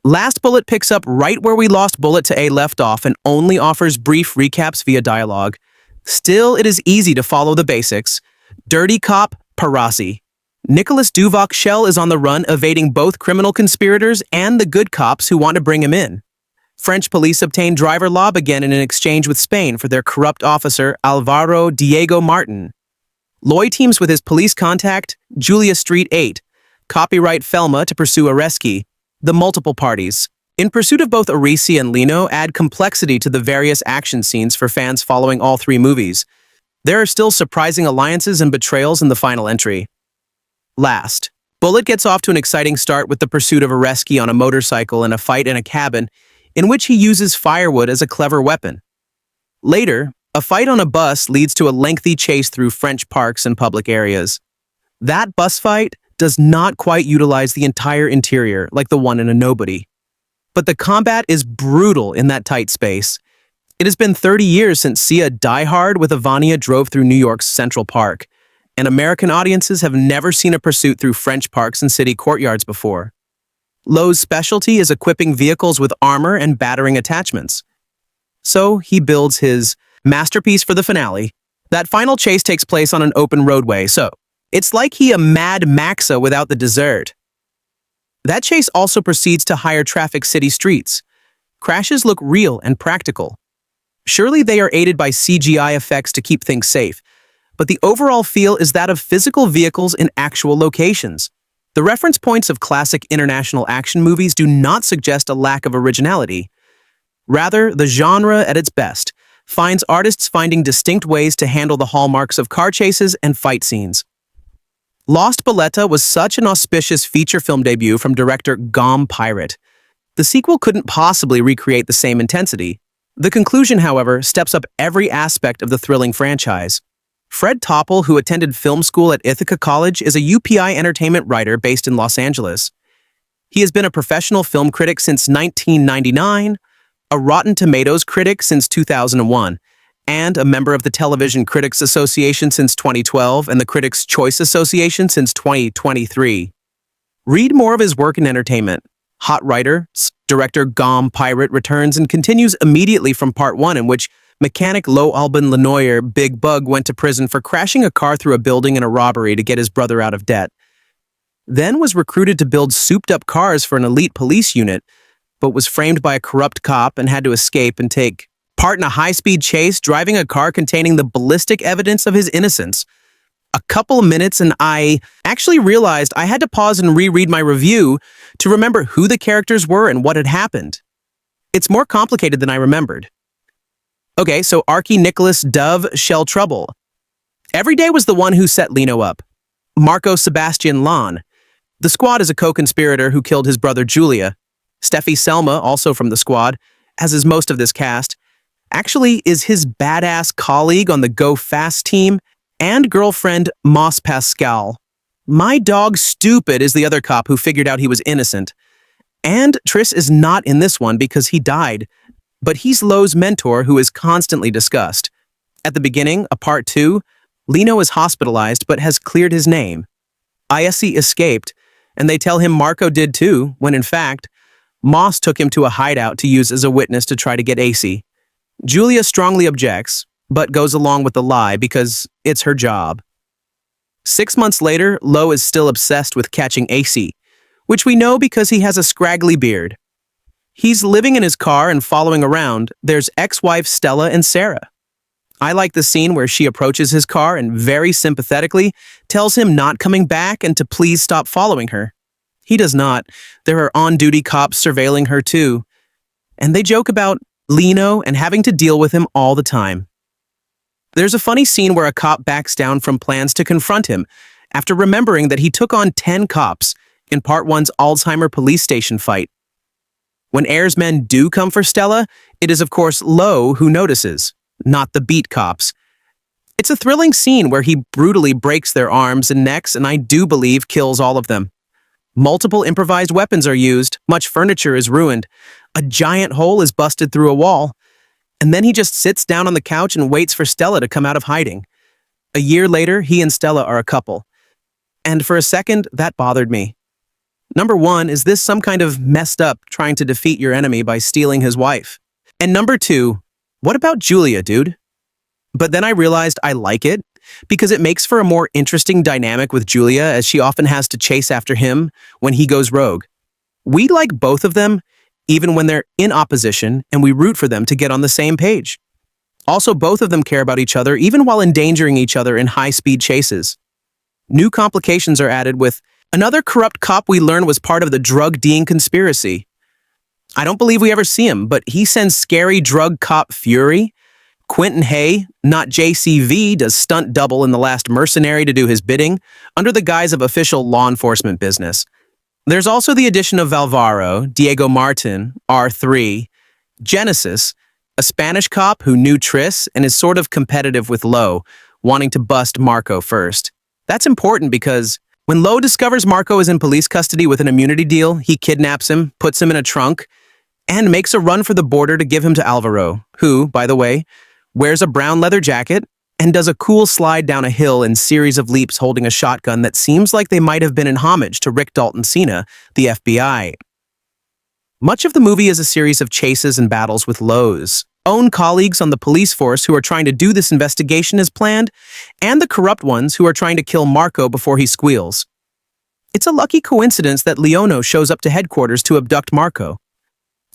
Last Bullet picks up right where we Lost Bullet to A left off and only offers brief recaps via dialogue. Still, it is easy to follow the basics. Dirty cop, Parazzi. Nicolas Duvauchelle is on the run, evading both criminal conspirators and the good cops who want to bring him in. French police obtain driver lob again in an exchange with Spain for their corrupt officer Alvaro Diego Martin. Loy teams with his police contact, Julia Street 8, copyright Felma to pursue Areski. The multiple parties, in pursuit of both Arisi and Leno, add complexity to the various action scenes for fans following all three movies. There are still surprising alliances and betrayals in the final entry. Last, Bullet gets off to an exciting start with the pursuit of Areski on a motorcycle and a fight in a cabin in which he uses firewood as a clever weapon. Later, a fight on a bus leads to a lengthy chase through French parks and public areas. That bus fight does not quite utilize the entire interior like the one in A Nobody. But the combat is brutal in that tight space. It has been 30 years since Sia Die Hard with Ivania drove through New York's Central Park, and American audiences have never seen a pursuit through French parks and city courtyards before. Lowe's specialty is equipping vehicles with armor and battering attachments. So he builds his masterpiece for the finale. That final chase takes place on an open roadway, so it's like he a Mad Maxa without the dessert. That chase also proceeds to higher traffic city streets. Crashes look real and practical. Surely they are aided by CGI effects to keep things safe, but the overall feel is that of physical vehicles in actual locations. The reference points of classic international action movies do not suggest a lack of originality. Rather, the genre, at its best, finds artists finding distinct ways to handle the hallmarks of car chases and fight scenes. Lost Bullet was such an auspicious feature film debut from director Guillaume Pierret. The sequel couldn't possibly recreate the same intensity. The conclusion, however, steps up every aspect of the thrilling franchise. Fred Topple, who attended film school at Ithaca College, is a UPI entertainment writer based in Los Angeles. He has been a professional film critic since 1999, a Rotten Tomatoes critic since 2001, and a member of the Television Critics Association since 2012 and the Critics' Choice Association since 2023. Read more of his work in entertainment. Hot Writer, director Guillaume Pierret returns and continues immediately from part 1, in which mechanic Alban Lenoir, Big Bug, went to prison for crashing a car through a building in a robbery to get his brother out of debt. Then was recruited to build souped-up cars for an elite police unit, but was framed by a corrupt cop and had to escape and take part in a high-speed chase driving a car containing the ballistic evidence of his innocence. A couple of minutes and I actually realized I had to pause and reread my review to remember who the characters were and what had happened. It's more complicated than I remembered. Okay, so Archie Nicolas Duvauchelle Trouble. Every Day was the one who set Leno up. Marco Sebastian Lan. The Squad is a co-conspirator who killed his brother Julia. Steffi Selma, also from The Squad, as is most of this cast, actually is his badass colleague on the Go Fast team and girlfriend Moss Pascal. My Dog Stupid is the other cop who figured out he was innocent. And Triss is not in this one because he died, but he's Lowe's mentor who is constantly discussed. At the beginning, a part 2, Leno is hospitalized but has cleared his name. Iasi escaped, and they tell him Marco did too, when in fact, Moss took him to a hideout to use as a witness to try to get AC. Julia strongly objects. but goes along with the lie because it's her job. 6 months later, Lo is still obsessed with catching AC, which we know because he has a scraggly beard. He's living in his car and following around. There's ex-wife Stella and Sarah. I like the scene where she approaches his car and very sympathetically tells him not coming back and to please stop following her. He does not. There are on-duty cops surveilling her too. And they joke about Leno and having to deal with him all the time. There's a funny scene where a cop backs down from plans to confront him after remembering that he took on 10 cops in Part 1's Alzheimer police station fight. When Air's men do come for Stella, it is of course Lo who notices, not the beat cops. It's a thrilling scene where he brutally breaks their arms and necks and I do believe kills all of them. Multiple improvised weapons are used, much furniture is ruined, a giant hole is busted through a wall, and then he just sits down on the couch and waits for Stella to come out of hiding. A year later, he and Stella are a couple. And for a second, that bothered me. Number one, is this some kind of messed up trying to defeat your enemy by stealing his wife? And number two, what about Julia, dude? But then I realized I like it because it makes for a more interesting dynamic with Julia as she often has to chase after him when he goes rogue. We like both of them, even when they're in opposition, and we root for them to get on the same page. Also, both of them care about each other, even while endangering each other in high-speed chases. New complications are added with another corrupt cop we learn was part of the drug dealing conspiracy. I don't believe we ever see him, but he sends scary drug cop Fury. Quentin Hay, not JCV, does stunt double in The Last Mercenary to do his bidding, under the guise of official law enforcement business. There's also the addition of Valvaro, Diego Martin, R3, Genesis, a Spanish cop who knew Tris and is sort of competitive with Lo, wanting to bust Marco first. That's important because when Lo discovers Marco is in police custody with an immunity deal, he kidnaps him, puts him in a trunk, and makes a run for the border to give him to Alvaro, who, by the way, wears a brown leather jacket and does a cool slide down a hill in series of leaps holding a shotgun that seems like they might have been in homage to Rick Dalton Cena, the FBI. Much of the movie is a series of chases and battles with Lo's own colleagues on the police force who are trying to do this investigation as planned, and the corrupt ones who are trying to kill Marco before he squeals. It's a lucky coincidence that Leono shows up to headquarters to abduct Marco.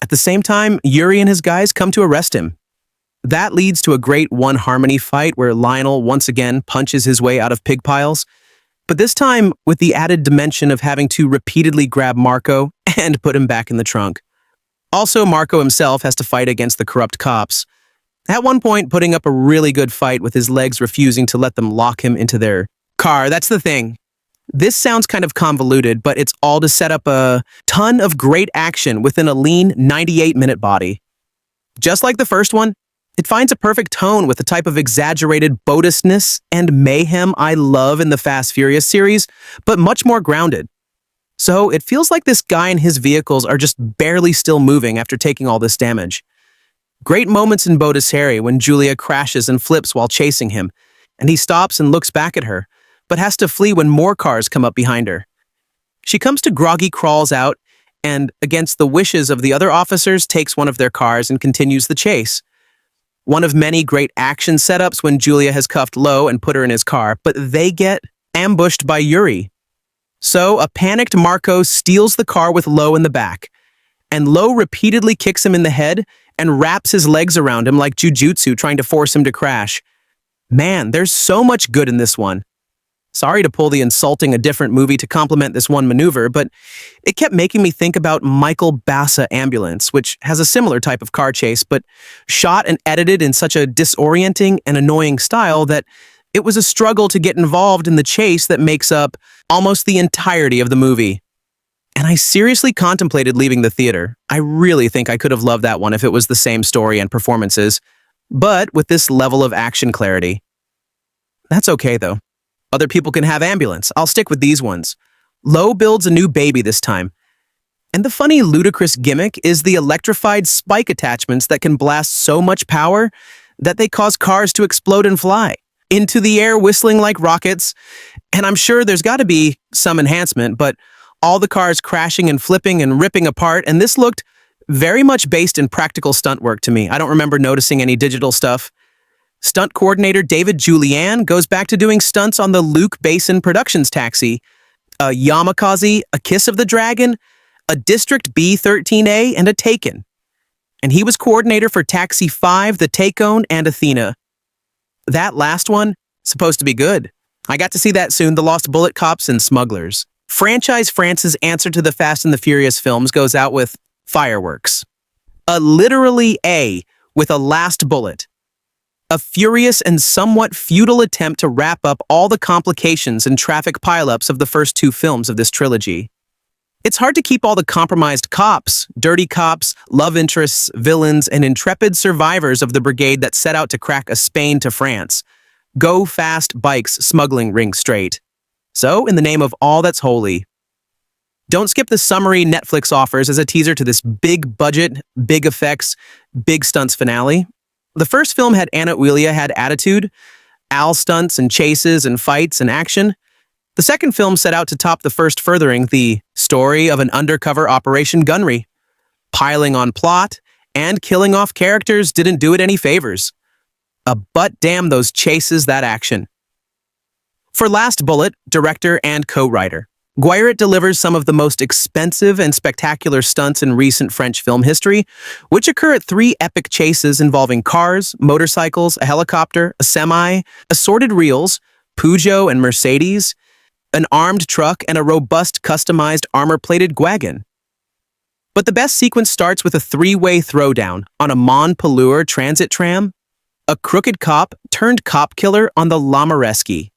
At the same time, Yuri and his guys come to arrest him. That leads to a great One Harmony fight where Lionel once again punches his way out of pig piles, but this time with the added dimension of having to repeatedly grab Marco and put him back in the trunk. Also, Marco himself has to fight against the corrupt cops, at one point putting up a really good fight with his legs refusing to let them lock him into their car. That's the thing. This sounds kind of convoluted, but it's all to set up a ton of great action within a lean 98-minute body. Just like the first one, it finds a perfect tone with the type of exaggerated bodiousness and mayhem I love in the Fast Furious series, but much more grounded. So it feels like this guy and his vehicles are just barely still moving after taking all this damage. Great moments in Bodis Harry when Julia crashes and flips while chasing him, and he stops and looks back at her, but has to flee when more cars come up behind her. She comes to groggy crawls out, and against the wishes of the other officers takes one of their cars and continues the chase. One of many great action setups when Julia has cuffed Lo and put her in his car, but they get ambushed by Yuri. So a panicked Marco steals the car with Lo in the back, and Lo repeatedly kicks him in the head and wraps his legs around him like jujutsu trying to force him to crash. Man, there's so much good in this one. Sorry to pull the insulting a different movie to complement this one maneuver, but it kept making me think about Michael Bassa Ambulance, which has a similar type of car chase, but shot and edited in such a disorienting and annoying style that it was a struggle to get involved in the chase that makes up almost the entirety of the movie. And I seriously contemplated leaving the theater. I really think I could have loved that one if it was the same story and performances, but with this level of action clarity. That's okay, though. Other people can have Ambulance. I'll stick with these ones. Lo builds a new baby this time. And the funny, ludicrous gimmick is the electrified spike attachments that can blast so much power that they cause cars to explode and fly into the air, whistling like rockets. And I'm sure there's got to be some enhancement, but all the cars crashing and flipping and ripping apart, and this looked very much based in practical stunt work to me. I don't remember noticing any digital stuff. Stunt coordinator David Julian goes back to doing stunts on the Luke Basin Productions taxi, a Yamakaze, a Kiss of the Dragon, a District B-13A, and a Taken. And he was coordinator for Taxi 5, the Takone, and Athena. That last one, supposed to be good. I got to see that soon, The Lost Bullet Cops and Smugglers. Franchise France's answer to the Fast and the Furious films goes out with fireworks. A literally A with a last bullet. A furious and somewhat futile attempt to wrap up all the complications and traffic pileups of the first two films of this trilogy. It's hard to keep all the compromised cops, dirty cops, love interests, villains, and intrepid survivors of the brigade that set out to crack a Spain to France. Go fast bikes smuggling ring straight. So, in the name of all that's holy, don't skip the summary Netflix offers as a teaser to this big budget, big effects, big stunts finale. The first film had Anna Ulia had attitude, Al stunts and chases and fights and action. The second film set out to top the first, furthering the story of an undercover Operation Gunnery. Piling on plot and killing off characters didn't do it any favors. But damn those chases, that action. For Last Bullet, director and co-writer, Guillermet delivers some of the most expensive and spectacular stunts in recent French film history, which occur at 3 epic chases involving cars, motorcycles, a helicopter, a semi, assorted reels, Peugeot and Mercedes, an armed truck, and a robust customized armor-plated wagon. But the best sequence starts with a 3-way throwdown on a Montpellier transit tram, a crooked cop turned cop killer on the Lamareski.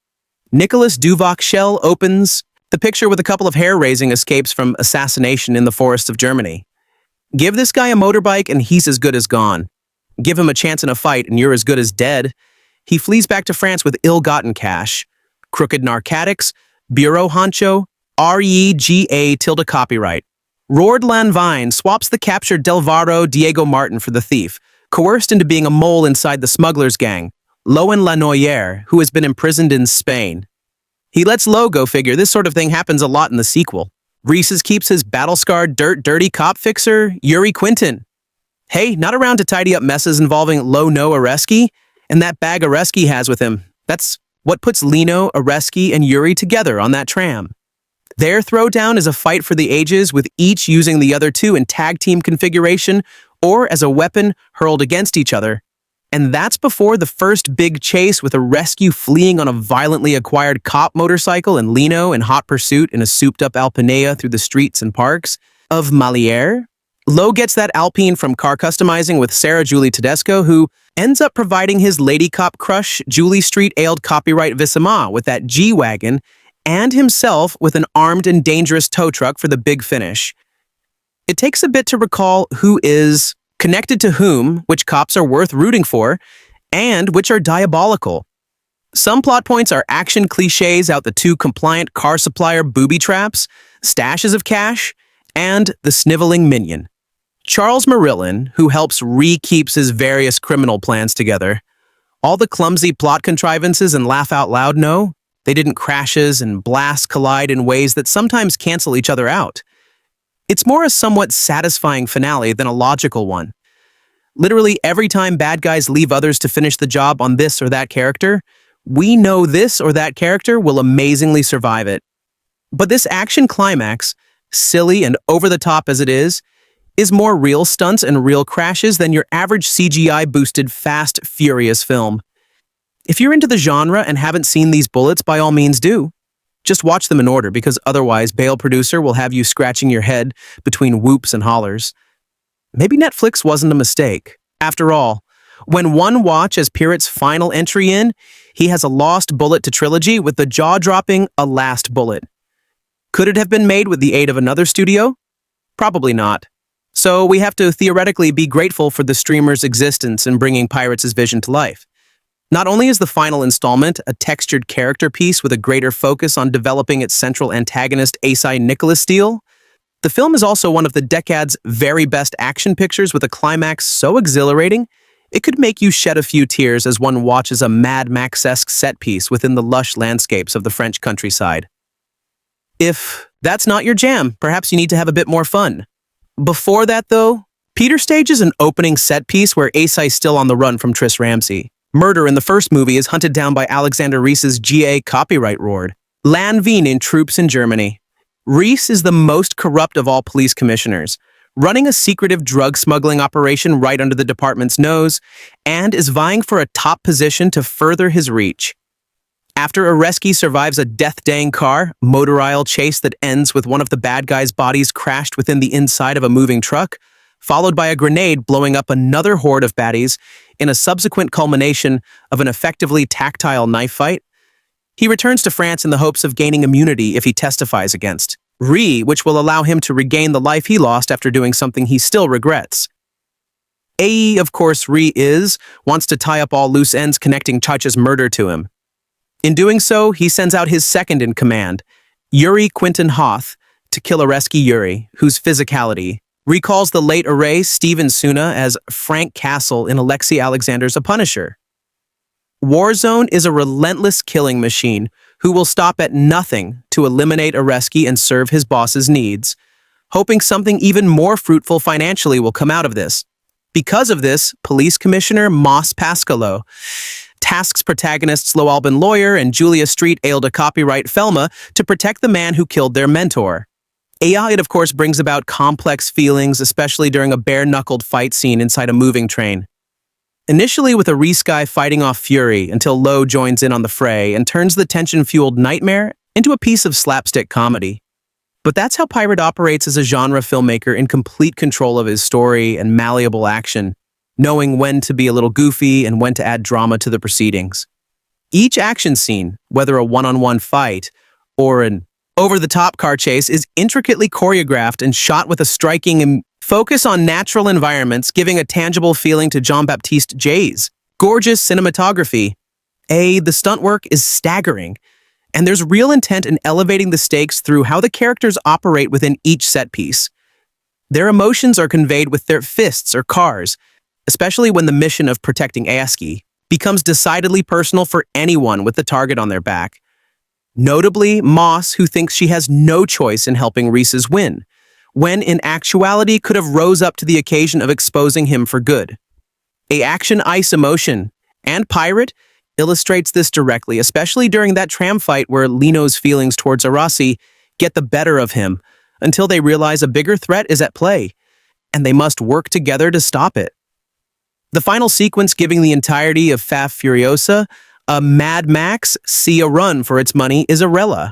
Nicolas Duvauchelle opens the picture with a couple of hair-raising escapes from assassination in the forests of Germany. Give this guy a motorbike and he's as good as gone. Give him a chance in a fight and you're as good as dead. He flees back to France with ill-gotten cash, crooked narcotics, bureau honcho, REGA tilde copyright. Roard Lanvine swaps the captured Delvaro Diego Martin for the thief, coerced into being a mole inside the smugglers' gang, Alban Lenoir, who has been imprisoned in Spain. He lets Lo go figure this sort of thing happens a lot in the sequel. Reese's keeps his battle-scarred, dirty cop fixer, Yuri Quinton. Hey, not around to tidy up messes involving Lo Areski, and that bag Areski has with him. That's what puts Lino, Areski, and Yuri together on that tram. Their throwdown is a fight for the ages, with each using the other two in tag team configuration or as a weapon hurled against each other. And that's before the first big chase with a rescue fleeing on a violently acquired cop motorcycle and Lino in hot pursuit in a souped-up Alpinea through the streets and parks of Malière. Lo gets that Alpine from car customizing with Sarah Julie Tedesco, who ends up providing his lady cop crush Julie Street-ailed copyright Vissima with that G-Wagon, and himself with an armed and dangerous tow truck for the big finish. It takes a bit to recall who is connected to whom, which cops are worth rooting for, and which are diabolical. Some plot points are action cliches out the 2 compliant car supplier booby traps, stashes of cash, and the sniveling minion. Charles Marillin, who helps keeps his various criminal plans together. All the clumsy plot contrivances and laugh out loud no, they didn't crashes and blasts collide in ways that sometimes cancel each other out. It's more a somewhat satisfying finale than a logical one. Literally every time bad guys leave others to finish the job on this or that character, we know this or that character will amazingly survive it. But this action climax, silly and over-the-top as it is more real stunts and real crashes than your average CGI-boosted Fast, Furious film. If you're into the genre and haven't seen these bullets, by all means do. Just watch them in order, because otherwise Bale Producer will have you scratching your head between whoops and hollers. Maybe Netflix wasn't a mistake. After all, when one watch as Pierret's final entry in, he has a lost bullet to trilogy with the jaw-dropping A Last Bullet. Could it have been made with the aid of another studio? Probably not. So we have to theoretically be grateful for the streamer's existence in bringing Pirates' vision to life. Not only is the final installment a textured character piece with a greater focus on developing its central antagonist Asai Nicholas Steele, the film is also one of the decade's very best action pictures with a climax so exhilarating, it could make you shed a few tears as one watches a Mad Max-esque set piece within the lush landscapes of the French countryside. If that's not your jam, perhaps you need to have a bit more fun. Before that, though, Peter stages an opening set piece where Asai's still on the run from Tris Ramsey. Murder in the first movie is hunted down by Alexander Reese's GA copyright roared. Landwein in troops in Germany. Reese is the most corrupt of all police commissioners, running a secretive drug smuggling operation right under the department's nose, and is vying for a top position to further his reach. After Areski survives a death-daying car, motor-aisle chase that ends with one of the bad guys' bodies crashed within the inside of a moving truck, followed by a grenade blowing up another horde of baddies in a subsequent culmination of an effectively tactile knife fight, he returns to France in the hopes of gaining immunity if he testifies against Ree, which will allow him to regain the life he lost after doing something he still regrets. Of course, Ree wants to tie up all loose ends connecting Chacha's murder to him. In doing so, he sends out his second-in-command, Yuri Quinton Hoth, to kill Areski Yuri, whose physicality recalls the late Array Steven Suna as Frank Castle in Alexei Alexander's A Punisher. Warzone is a relentless killing machine who will stop at nothing to eliminate Areski and serve his boss's needs, hoping something even more fruitful financially will come out of this. Because of this, Police Commissioner Moss Pascalo tasks protagonists Alban Lenoir and Julia Street Ailda copyright Felma to protect the man who killed their mentor. It of course brings about complex feelings, especially during a bare-knuckled fight scene inside a moving train. Initially with a Resky fighting off Fury until Lowe joins in on the fray and turns the tension-fueled nightmare into a piece of slapstick comedy. But that's how Pirate operates as a genre filmmaker, in complete control of his story and malleable action, knowing when to be a little goofy and when to add drama to the proceedings. Each action scene, whether a one-on-one fight or an over-the-top car chase, is intricately choreographed and shot with a striking focus on natural environments, giving a tangible feeling to Jean-Baptiste Jay's gorgeous cinematography. The stunt work is staggering, and there's real intent in elevating the stakes through how the characters operate within each set piece. Their emotions are conveyed with their fists or cars, especially when the mission of protecting Areski becomes decidedly personal for anyone with the target on their back. Notably, Moss, who thinks she has no choice in helping Reese's win, when in actuality could have rose up to the occasion of exposing him for good. Action ice emotion and Pirate illustrates this directly, especially during that tram fight where Leno's feelings towards Arasi get the better of him until they realize a bigger threat is at play, and they must work together to stop it. The final sequence giving the entirety of Faf Furiosa a Mad Max see a run for its money is Arella,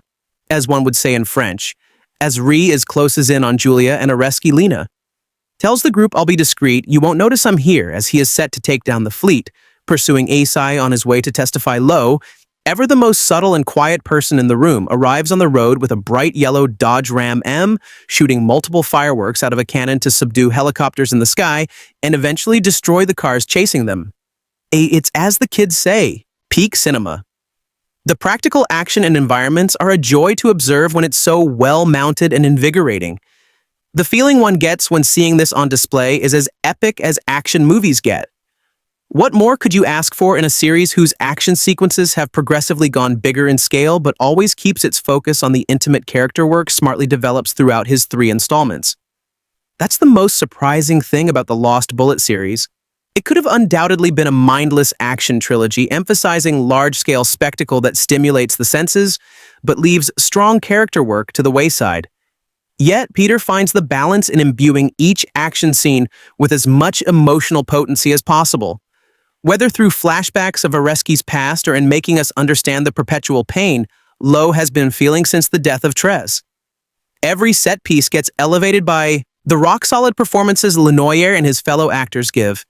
as one would say in French, as Ree is closes in on Julia and Areski Lena. Tells the group, "I'll be discreet, you won't notice I'm here," as he is set to take down the fleet, pursuing Asai on his way to testify. Low, ever the most subtle and quiet person in the room, arrives on the road with a bright yellow Dodge Ram M, shooting multiple fireworks out of a cannon to subdue helicopters in the sky and eventually destroy the cars chasing them. It's as the kids say, peak cinema. The practical action and environments are a joy to observe when it's so well-mounted and invigorating. The feeling one gets when seeing this on display is as epic as action movies get. What more could you ask for in a series whose action sequences have progressively gone bigger in scale but always keeps its focus on the intimate character work smartly develops throughout his 3 installments? That's the most surprising thing about the Lost Bullet series. It could have undoubtedly been a mindless action trilogy emphasizing large-scale spectacle that stimulates the senses, but leaves strong character work to the wayside. Yet, Peter finds the balance in imbuing each action scene with as much emotional potency as possible. Whether through flashbacks of Areski's past or in making us understand the perpetual pain Lowe has been feeling since the death of Trez. Every set piece gets elevated by the rock-solid performances Lenoir and his fellow actors give.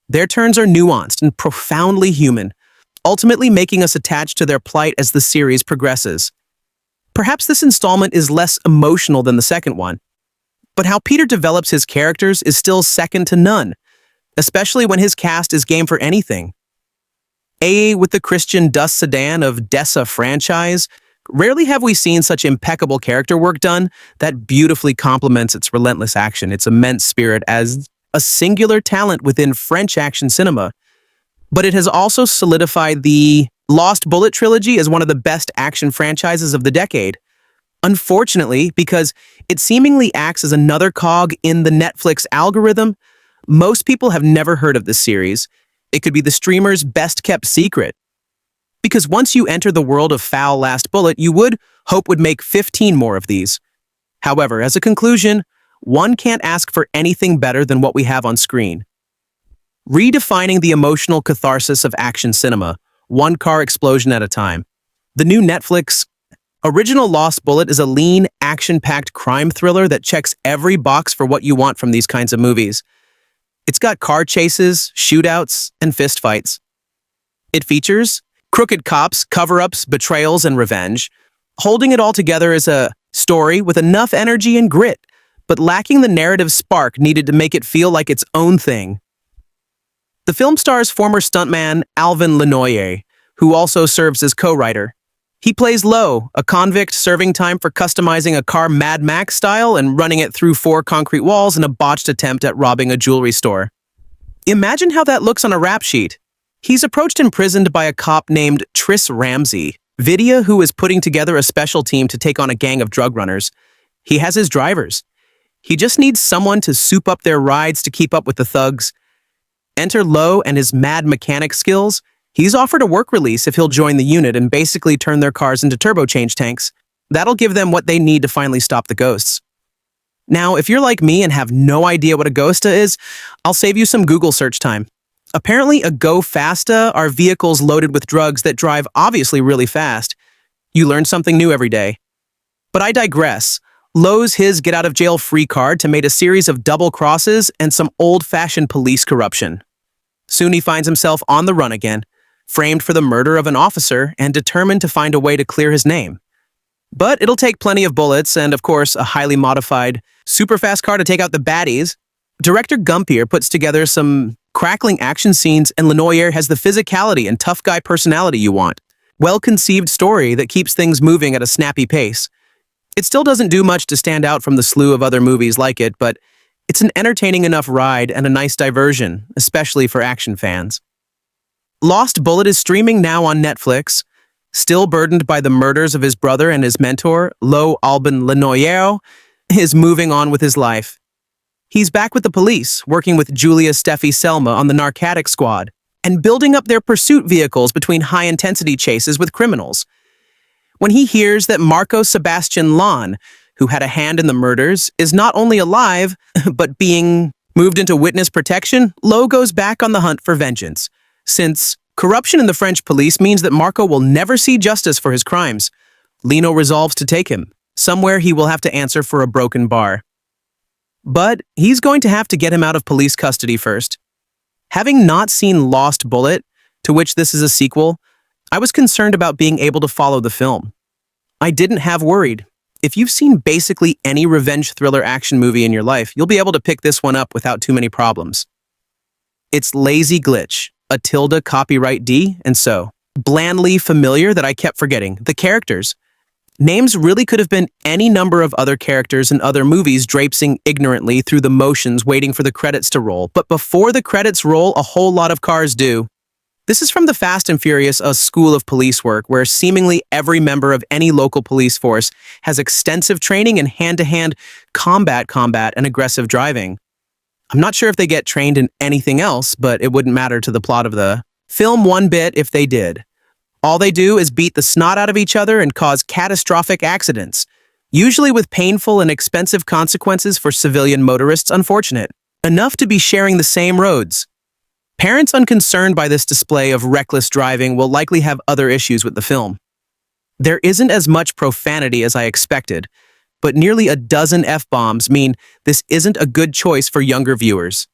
Their turns are nuanced and profoundly human, ultimately making us attached to their plight as the series progresses. Perhaps this installment is less emotional than the second one, but how Peter develops his characters is still second to none, especially when his cast is game for anything. With the Christian Dust Sedan of Dessa franchise, rarely have we seen such impeccable character work done that beautifully complements its relentless action, its immense spirit as a singular talent within French action cinema. But it has also solidified the Lost Bullet trilogy as one of the best action franchises of the decade. Unfortunately, because it seemingly acts as another cog in the Netflix algorithm, most people have never heard of this series, It could be the streamer's best-kept secret. Because once you enter the world of Foul Last Bullet, you would hope would make 15 more of these. However, as a conclusion, one can't ask for anything better than what we have on screen. Redefining the emotional catharsis of action cinema, one car explosion at a time. The new Netflix original Lost Bullet is a lean, action-packed crime thriller that checks every box for what you want from these kinds of movies. It's got car chases, shootouts, and fistfights. It features crooked cops, cover-ups, betrayals, and revenge. Holding it all together is a story with enough energy and grit, but lacking the narrative spark needed to make it feel like its own thing. The film stars former stuntman Alban Lenoir, who also serves as co-writer. He plays Lo, a convict serving time for customizing a car Mad Max style and running it through 4 concrete walls in a botched attempt at robbing a jewelry store. Imagine how that looks on a rap sheet. He's approached and imprisoned by a cop named Ramzy Bedia, who is putting together a special team to take on a gang of drug runners. He has his drivers. He just needs someone to soup up their rides to keep up with the thugs. Enter Lo and his mad mechanic skills. He's offered a work release if he'll join the unit and basically turn their cars into turbo change tanks. That'll give them what they need to finally stop the ghosts. Now, if you're like me and have no idea what a ghosta is, I'll save you some Google search time. Apparently, a go-fasta are vehicles loaded with drugs that drive obviously really fast. You learn something new every day. But I digress. Lowe's his get-out-of-jail-free card to make a series of double crosses and some old-fashioned police corruption. Soon he finds himself on the run again, framed for the murder of an officer and determined to find a way to clear his name. But it'll take plenty of bullets and, of course, a highly modified, super-fast car to take out the baddies. Director Gumpier puts together some crackling action scenes, and Lenoir has the physicality and tough guy personality you want. Well-conceived story that keeps things moving at a snappy pace. It still doesn't do much to stand out from the slew of other movies like it, but it's an entertaining enough ride and a nice diversion, especially for action fans. Lost Bullet is streaming now on Netflix. Still burdened by the murders of his brother and his mentor, Alban Lenoir is moving on with his life. He's back with the police, working with Julia Steffi Selma on the narcotics squad, and building up their pursuit vehicles between high-intensity chases with criminals. When he hears that Marco Sebastian Lon, who had a hand in the murders, is not only alive, but being moved into witness protection, Lo goes back on the hunt for vengeance. Since corruption in the French police means that Marco will never see justice for his crimes, Lino resolves to take him. Somewhere he will have to answer for a broken bar. But he's going to have to get him out of police custody first. Having not seen Lost Bullet, to which this is a sequel, I was concerned about being able to follow the film. I didn't have worried. If you've seen basically any revenge thriller action movie in your life, you'll be able to pick this one up without too many problems. It's lazy glitch, a tilde copyright D, and so blandly familiar that I kept forgetting. The characters. Names really could have been any number of other characters in other movies drapesing ignorantly through the motions waiting for the credits to roll, but before the credits roll, a whole lot of cars do. This is from the Fast and Furious, a school of police work where seemingly every member of any local police force has extensive training in hand-to-hand combat and aggressive driving. I'm not sure if they get trained in anything else, but it wouldn't matter to the plot of the film one bit if they did. All they do is beat the snot out of each other and cause catastrophic accidents, usually with painful and expensive consequences for civilian motorists unfortunate, enough to be sharing the same roads. Parents unconcerned by this display of reckless driving will likely have other issues with the film. There isn't as much profanity as I expected, but nearly a dozen F-bombs mean this isn't a good choice for younger viewers.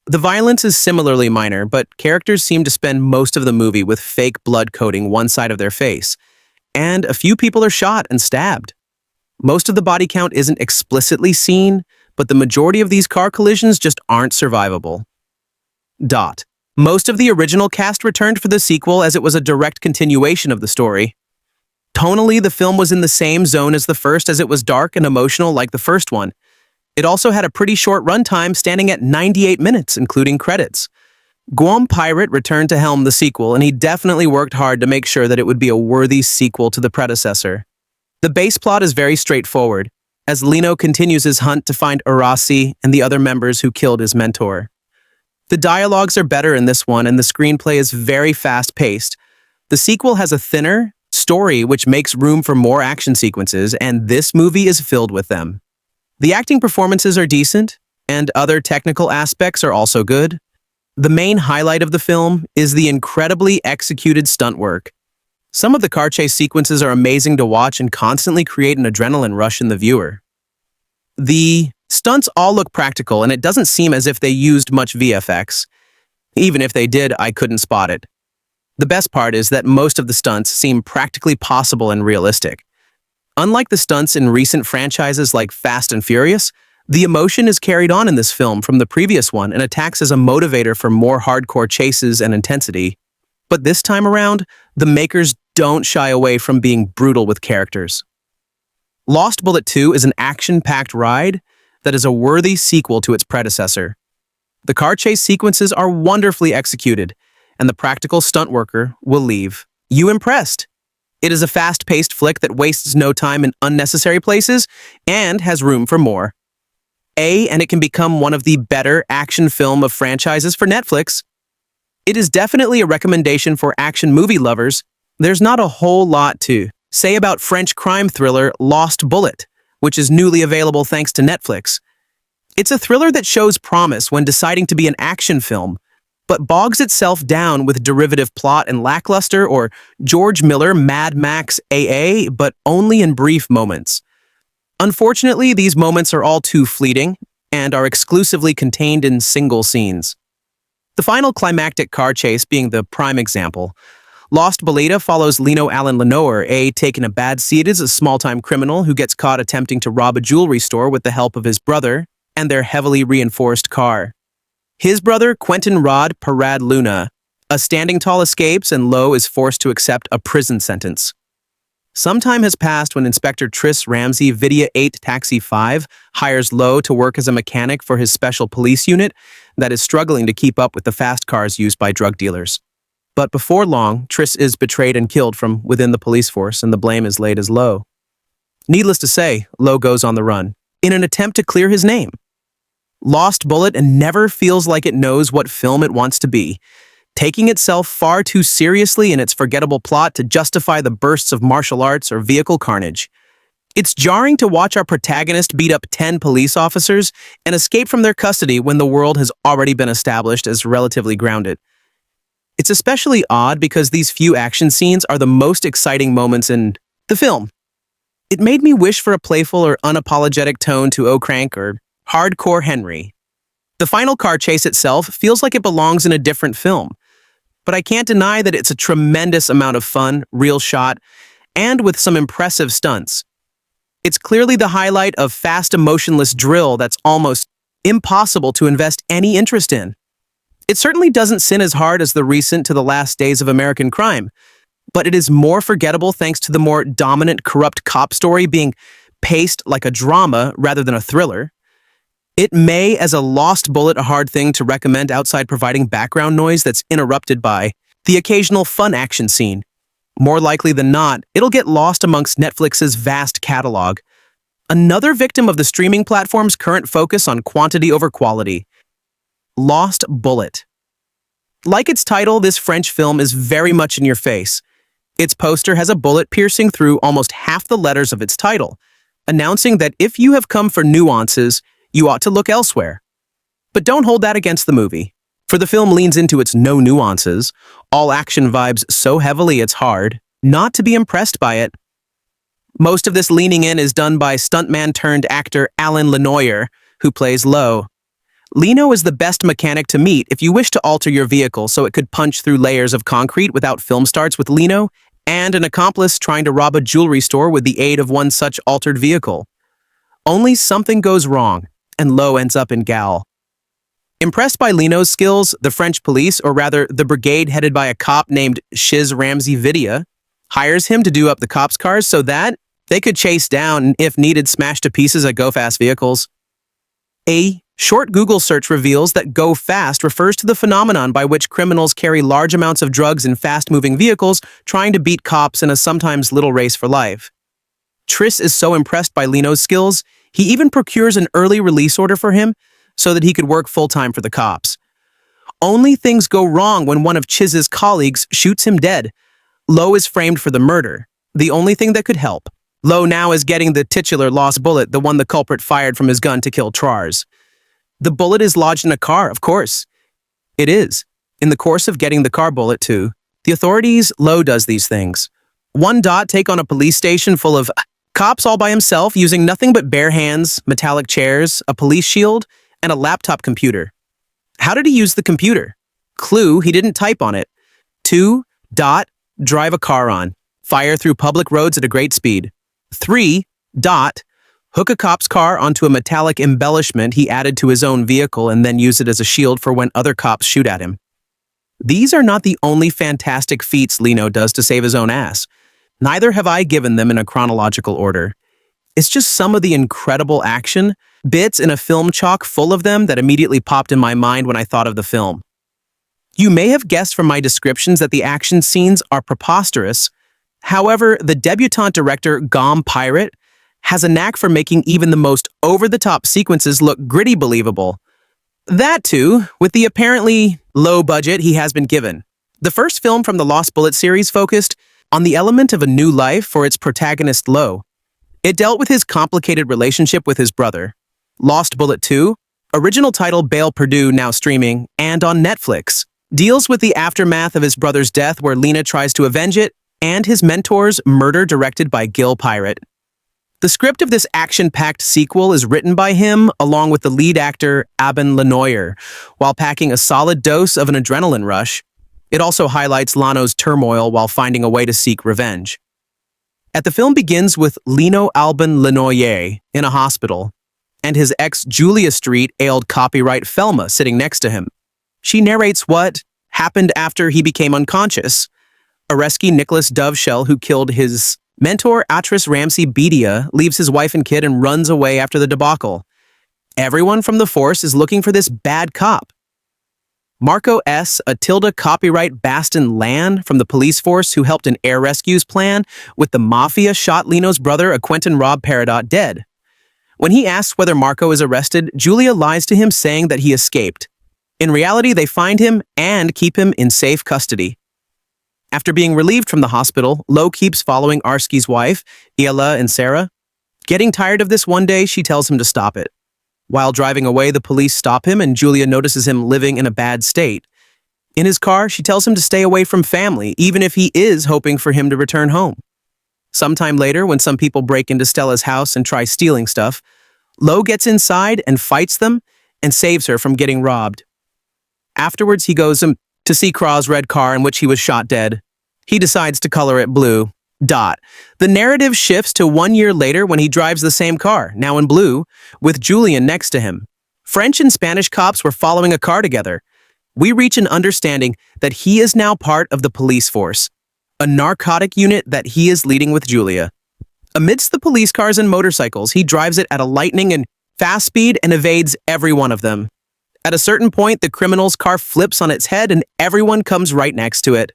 The violence is similarly minor, but characters seem to spend most of the movie with fake blood coating one side of their face, and a few people are shot and stabbed. Most of the body count isn't explicitly seen, but the majority of these car collisions just aren't survivable. Most of the original cast returned for the sequel as it was a direct continuation of the story. Tonally, the film was in the same zone as the first as it was dark and emotional like the first one. It also had a pretty short runtime, standing at 98 minutes, including credits. Guillaume Pierret returned to helm the sequel, and he definitely worked hard to make sure that it would be a worthy sequel to the predecessor. The base plot is very straightforward, as Lino continues his hunt to find Inoxy and the other members who killed his mentor. The dialogues are better in this one, and the screenplay is very fast-paced. The sequel has a thinner story which makes room for more action sequences, and this movie is filled with them. The acting performances are decent, and other technical aspects are also good. The main highlight of the film is the incredibly executed stunt work. Some of the car chase sequences are amazing to watch and constantly create an adrenaline rush in the viewer. The stunts all look practical, and it doesn't seem as if they used much VFX. Even if they did, I couldn't spot it. The best part is that most of the stunts seem practically possible and realistic. Unlike the stunts in recent franchises like Fast and Furious, the emotion is carried on in this film from the previous one and acts as a motivator for more hardcore chases and intensity. But this time around, the makers don't shy away from being brutal with characters. Lost Bullet 2 is an action-packed ride that is a worthy sequel to its predecessor. The car chase sequences are wonderfully executed, and the practical stunt worker will leave you impressed. It is a fast-paced flick that wastes no time in unnecessary places and has room for more. And it can become one of the better action film of franchises for Netflix. It is definitely a recommendation for action movie lovers. There's not a whole lot to say about French crime thriller Lost Bullet, which is newly available thanks to Netflix. It's a thriller that shows promise when deciding to be an action film, but bogs itself down with derivative plot and lackluster or George Miller Mad Max AA, but only in brief moments. Unfortunately, these moments are all too fleeting and are exclusively contained in single scenes. The final climactic car chase being the prime example. Lost Bullet follows Alban Lenoir, taken a bad seat as a small-time criminal who gets caught attempting to rob a jewelry store with the help of his brother and their heavily reinforced car. His brother, Quentin Rod Parad Luna, a standing tall escapes and Lowe is forced to accept a prison sentence. Some time has passed when Inspector Ramzy Bedia 8 Taxi 5 hires Lowe to work as a mechanic for his special police unit that is struggling to keep up with the fast cars used by drug dealers. But before long, Triss is betrayed and killed from within the police force, and the blame is laid as Lowe. Needless to say, Lowe goes on the run, in an attempt to clear his name. Lost Bullet never feels like it knows what film it wants to be, taking itself far too seriously in its forgettable plot to justify the bursts of martial arts or vehicle carnage. It's jarring to watch our protagonist beat up 10 police officers and escape from their custody when the world has already been established as relatively grounded. It's especially odd because these few action scenes are the most exciting moments in the film. It made me wish for a playful or unapologetic tone to O'Crank or Hardcore Henry. The final car chase itself feels like it belongs in a different film, but I can't deny that it's a tremendous amount of fun, real shot, and with some impressive stunts. It's clearly the highlight of fast, emotionless drill that's almost impossible to invest any interest in. It certainly doesn't sin as hard as the recent To the Last Days of American Crime, but it is more forgettable thanks to the more dominant, corrupt cop story being paced like a drama rather than a thriller. It may, as a Lost Bullet, a hard thing to recommend outside providing background noise that's interrupted by the occasional fun action scene. More likely than not, it'll get lost amongst Netflix's vast catalog. Another victim of the streaming platform's current focus on quantity over quality. Lost Bullet. Like its title, this French film is very much in your face. Its poster has a bullet piercing through almost half the letters of its title, announcing that if you have come for nuances, you ought to look elsewhere. But don't hold that against the movie, for the film leans into its no nuances, all action vibes so heavily it's hard not to be impressed by it. Most of this leaning in is done by stuntman-turned-actor Alban Lenoir, who plays Lowe. Leno is the best mechanic to meet if you wish to alter your vehicle so it could punch through layers of concrete without film starts with Leno, and an accomplice trying to rob a jewelry store with the aid of one such altered vehicle. Only something goes wrong, and Lowe ends up in gaol. Impressed by Leno's skills, the French police, or rather the brigade headed by a cop named Ramzy Bedia, hires him to do up the cops' cars so that they could chase down and, if needed, smash to pieces a go-fast vehicles. A short Google search reveals that go fast refers to the phenomenon by which criminals carry large amounts of drugs in fast-moving vehicles trying to beat cops in a sometimes little race for life. Triss is so impressed by Leno's skills, he even procures an early release order for him so that he could work full-time for the cops. Only things go wrong when one of Chiz's colleagues shoots him dead. Lo is framed for the murder, the only thing that could help. Lo now is getting the titular lost bullet, the one the culprit fired from his gun to kill Trars. The bullet is lodged in a car, of course. It is. In the course of getting the car bullet to the authorities, Lo does these things. One Dot take on a police station full of cops all by himself, using nothing but bare hands, metallic chairs, a police shield, and a laptop computer. How did he use the computer? Clue, he didn't type on it. 2. Dot, drive a car on. Fire through public roads at a great speed. 3. Dot, hook a cop's car onto a metallic embellishment he added to his own vehicle and then use it as a shield for when other cops shoot at him. These are not the only fantastic feats Leno does to save his own ass. Neither have I given them in a chronological order. It's just some of the incredible action, bits in a film chock full of them that immediately popped in my mind when I thought of the film. You may have guessed from my descriptions that the action scenes are preposterous. However, the debutante director, Guillaume Pierret, has a knack for making even the most over-the-top sequences look gritty believable. That too, with the apparently low budget he has been given. The first film from the Lost Bullet series focused on the element of a new life for its protagonist Lo. It dealt with his complicated relationship with his brother. Lost Bullet 2, original title Bale Perdue, now streaming, and on Netflix, deals with the aftermath of his brother's death where Lena tries to avenge it, and his mentor's murder directed by Guillaume Pierret. The script of this action-packed sequel is written by him along with the lead actor Alban Lenoir, while packing a solid dose of an adrenaline rush. It also highlights Lano's turmoil while finding a way to seek revenge. The film begins with Alban Lenoir in a hospital, and his ex Julia Street-ailed copyright Thelma sitting next to him. She narrates what happened after he became unconscious. Areski Nicolas Duvauchelle, who killed his mentor actress Ramzy Bedia, leaves his wife and kid and runs away after the debacle. Everyone from the force is looking for this bad cop. Marco S., a tilde copyright Baston Lan from the police force who helped an air rescues plan with the mafia, shot Leno's brother, a Quentin Rob Peridot, dead. When he asks whether Marco is arrested, Julia lies to him saying that he escaped. In reality, they find him and keep him in safe custody. After being relieved from the hospital, Lo keeps following Arski's wife, Iela and Sarah. Getting tired of this one day, she tells him to stop it. While driving away, the police stop him and Julia notices him living in a bad state. In his car, she tells him to stay away from family, even if he is hoping for him to return home. Sometime later, when some people break into Stella's house and try stealing stuff, Lo gets inside and fights them and saves her from getting robbed. Afterwards, he goes to see Kraw's red car in which he was shot dead. He decides to color it blue. Dot. The narrative shifts to 1 year later when he drives the same car, now in blue, with Julian next to him. French and Spanish cops were following a car together. We reach an understanding that he is now part of the police force, a narcotic unit that he is leading with Julia. Amidst the police cars and motorcycles, he drives it at a lightning and fast speed and evades every one of them. At a certain point, the criminal's car flips on its head and everyone comes right next to it.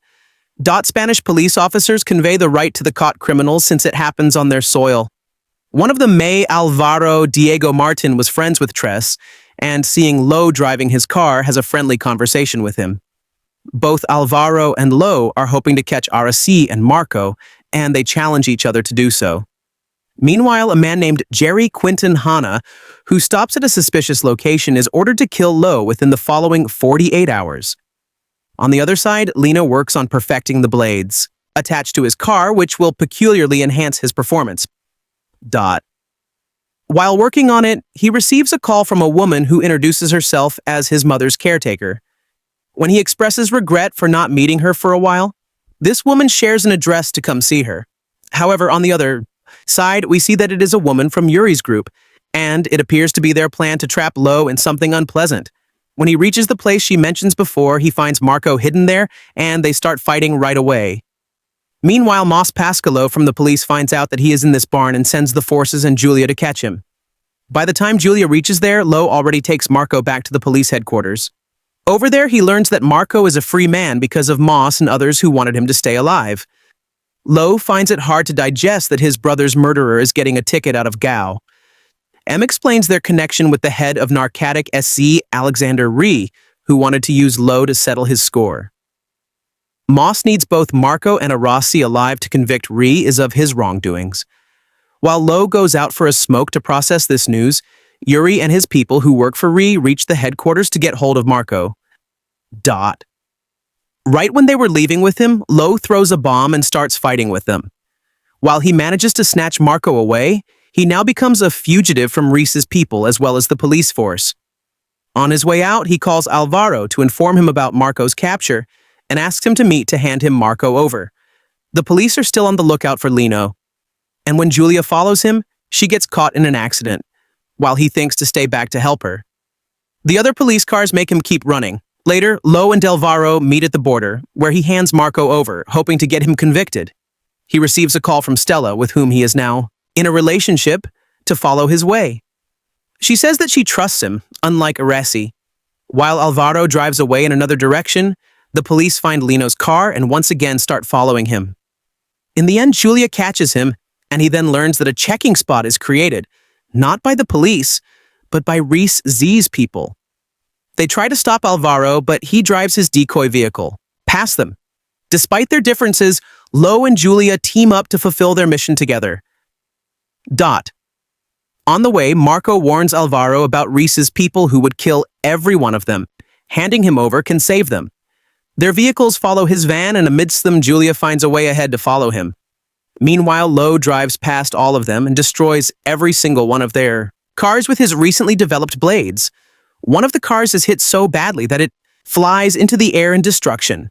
Spanish police officers convey the right to the caught criminals since it happens on their soil. One of them, May Alvaro Diego Martin, was friends with Tress, and seeing Lo driving his car, has a friendly conversation with him. Both Alvaro and Lo are hoping to catch Arasi and Marco, and they challenge each other to do so. Meanwhile, a man named Jerry Quinton Hanna, who stops at a suspicious location, is ordered to kill Lo within the following 48 hours. On the other side, Lena works on perfecting the blades attached to his car, which will peculiarly enhance his performance. While working on it, he receives a call from a woman who introduces herself as his mother's caretaker. When he expresses regret for not meeting her for a while, this woman shares an address to come see her. However, on the other side, we see that it is a woman from Yuri's group, and it appears to be their plan to trap Lo in something unpleasant. When he reaches the place she mentions before, he finds Marco hidden there, and they start fighting right away. Meanwhile, Moss Pascalo from the police finds out that he is in this barn and sends the forces and Julia to catch him. By the time Julia reaches there, Lo already takes Marco back to the police headquarters. Over there, he learns that Marco is a free man because of Moss and others who wanted him to stay alive. Lo finds it hard to digest that his brother's murderer is getting a ticket out of Gao. M explains their connection with the head of Narcotic SC, Alexander Ree, who wanted to use Lo to settle his score. Moss needs both Marco and Arasi alive to convict Rhys of his wrongdoings. While Lo goes out for a smoke to process this news, Yuri and his people who work for Rhys reach the headquarters to get hold of Marco. Right when they were leaving with him, Lo throws a bomb and starts fighting with them. While he manages to snatch Marco away, he now becomes a fugitive from Rhys's people as well as the police force. On his way out, he calls Alvaro to inform him about Marco's capture and asks him to meet to hand him Marco over. The police are still on the lookout for Lino, and when Julia follows him, she gets caught in an accident, while he thinks to stay back to help her. The other police cars make him keep running. Later, Lo and Delvaro meet at the border, where he hands Marco over, hoping to get him convicted. He receives a call from Stella, with whom he is now in a relationship, to follow his way. She says that she trusts him, unlike Arasi. While Alvaro drives away in another direction, the police find Lino's car and once again start following him. In the end, Julia catches him, and he then learns that a checking spot is created, not by the police, but by Rhys Z's people. They try to stop Alvaro, but he drives his decoy vehicle past them. Despite their differences, Lo and Julia team up to fulfill their mission together. On the way, Marco warns Alvaro about Rhys's people who would kill every one of them. Handing him over can save them. Their vehicles follow his van, and amidst them, Julia finds a way ahead to follow him. Meanwhile, Lo drives past all of them and destroys every single one of their cars with his recently developed blades. One of the cars is hit so badly that it flies into the air in destruction.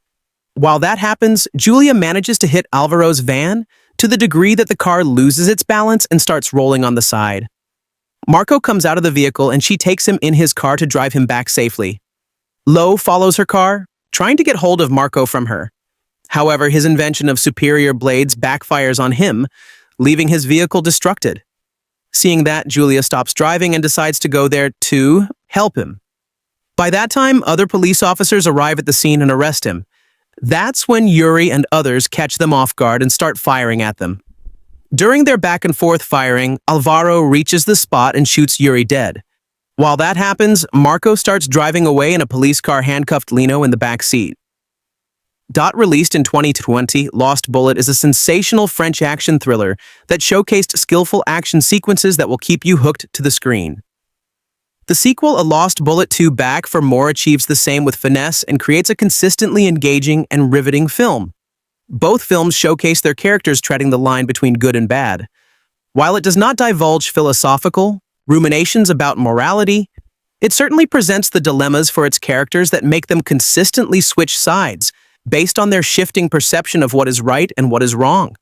While that happens, Julia manages to hit Alvaro's van to the degree that the car loses its balance and starts rolling on the side. Marco comes out of the vehicle and she takes him in his car to drive him back safely. Lo follows her car, trying to get hold of Marco from her. However, his invention of superior blades backfires on him, leaving his vehicle destructed. Seeing that, Julia stops driving and decides to go there to help him. By that time, other police officers arrive at the scene and arrest him. That's when Yuri and others catch them off guard and start firing at them. During their back-and-forth firing, Alvaro reaches the spot and shoots Yuri dead. While that happens, Marco starts driving away in a police car, handcuffed Lino in the back seat. Released in 2020, Lost Bullet is a sensational French action thriller that showcased skillful action sequences that will keep you hooked to the screen. The sequel, A Lost Bullet 2 Back for More, achieves the same with finesse and creates a consistently engaging and riveting film. Both films showcase their characters treading the line between good and bad. While it does not divulge philosophical ruminations about morality, it certainly presents the dilemmas for its characters that make them consistently switch sides based on their shifting perception of what is right and what is wrong.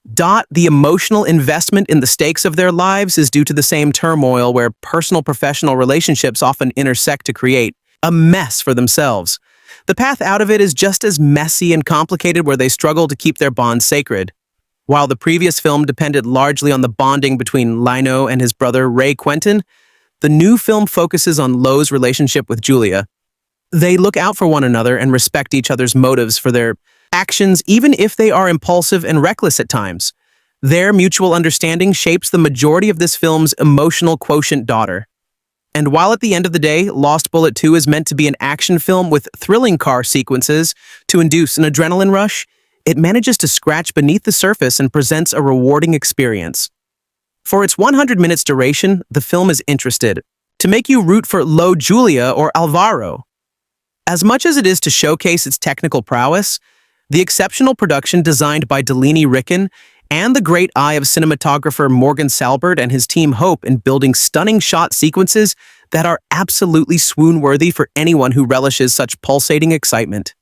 The emotional investment in the stakes of their lives is due to the same turmoil where personal-professional relationships often intersect to create a mess for themselves. The path out of it is just as messy and complicated, where they struggle to keep their bonds sacred. While the previous film depended largely on the bonding between Lino and his brother Ray Quentin, the new film focuses on Lo's relationship with Julia. They look out for one another and respect each other's motives for their actions, even if they are impulsive and reckless at times. Their mutual understanding shapes the majority of this film's emotional quotient. And while at the end of the day, Lost Bullet 2 is meant to be an action film with thrilling car sequences to induce an adrenaline rush, it manages to scratch beneath the surface and presents a rewarding experience. For its 100 minutes duration, the film is interested to make you root for Lo, Julia, or Alvaro. As much as it is to showcase its technical prowess, the exceptional production designed by Delaney Ricken and the great eye of cinematographer Morgan Salbert and his team hope in building stunning shot sequences that are absolutely swoon-worthy for anyone who relishes such pulsating excitement.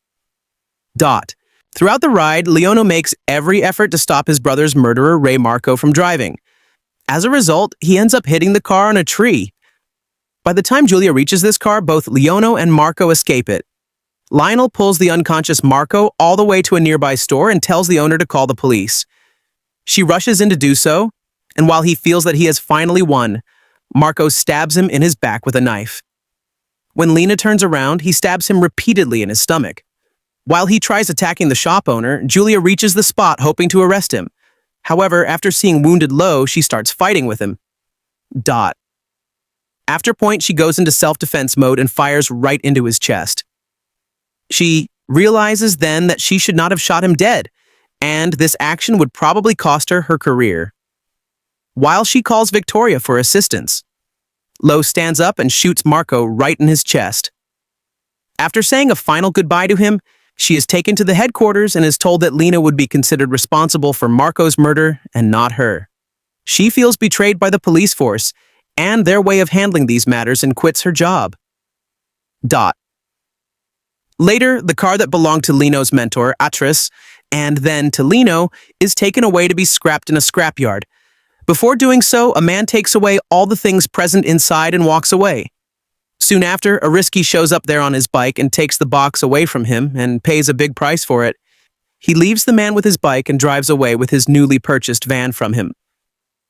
Throughout the ride, Leono makes every effort to stop his brother's murderer, Ray Marco, from driving. As a result, he ends up hitting the car on a tree. By the time Julia reaches this car, both Leono and Marco escape it. Lionel pulls the unconscious Marco all the way to a nearby store and tells the owner to call the police. She rushes in to do so, and while he feels that he has finally won, Marco stabs him in his back with a knife. When Lena turns around, he stabs him repeatedly in his stomach. While he tries attacking the shop owner, Julia reaches the spot hoping to arrest him. However, after seeing wounded Lo, she starts fighting with him. After point, she goes into self-defense mode and fires right into his chest. She realizes then that she should not have shot him dead, and this action would probably cost her her career. While she calls Victoria for assistance, Lo stands up and shoots Marco right in his chest. After saying a final goodbye to him, she is taken to the headquarters and is told that Lena would be considered responsible for Marco's murder and not her. She feels betrayed by the police force and their way of handling these matters and quits her job. Later, the car that belonged to Leno's mentor, Atris, and then to Leno, is taken away to be scrapped in a scrapyard. Before doing so, a man takes away all the things present inside and walks away. Soon after, Ariski shows up there on his bike and takes the box away from him and pays a big price for it. He leaves the man with his bike and drives away with his newly purchased van from him.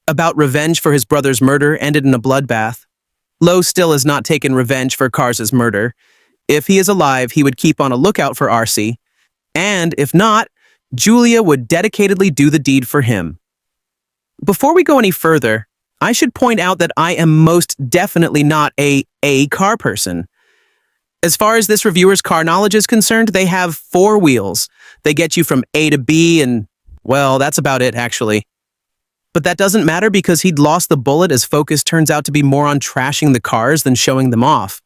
About revenge for his brother's murder ended in a bloodbath. Lo still has not taken revenge for Kars's murder. If he is alive, he would keep on a lookout for Arsi. And if not, Julia would dedicatedly do the deed for him. Before we go any further, I should point out that I am most definitely not a car person. As far as this reviewer's car knowledge is concerned, they have 4 wheels. They get you from A to B and, well, that's about it, actually. But that doesn't matter because he'd lost the bullet as focus turns out to be more on trashing the cars than showing them off.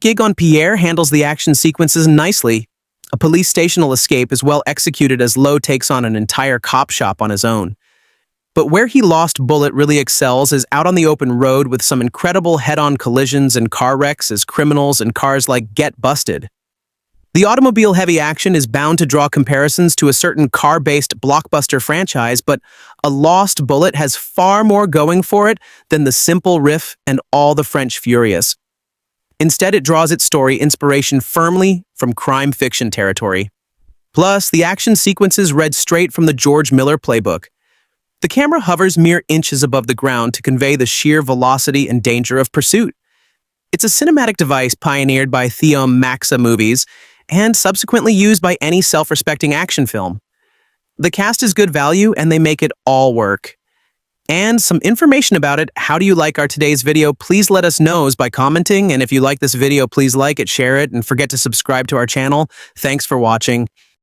Gig on Pierret handles the action sequences nicely. A police stational escape is well executed as Lo takes on an entire cop shop on his own. But where he lost Bullet really excels is out on the open road with some incredible head-on collisions and car wrecks as criminals and cars like get busted. The automobile-heavy action is bound to draw comparisons to a certain car-based blockbuster franchise, but A Lost Bullet has far more going for it than the simple riff and all the French Furious. Instead, it draws its story inspiration firmly from crime fiction territory. Plus, the action sequences read straight from the George Miller playbook. The camera hovers mere inches above the ground to convey the sheer velocity and danger of pursuit. It's a cinematic device pioneered by Theom Maxa movies and subsequently used by any self-respecting action film. The cast is good value and they make it all work. And some information about it. How do you like our today's video? Please let us know by commenting, and if you like this video, please like it, share it, and forget to subscribe to our channel. Thanks for watching.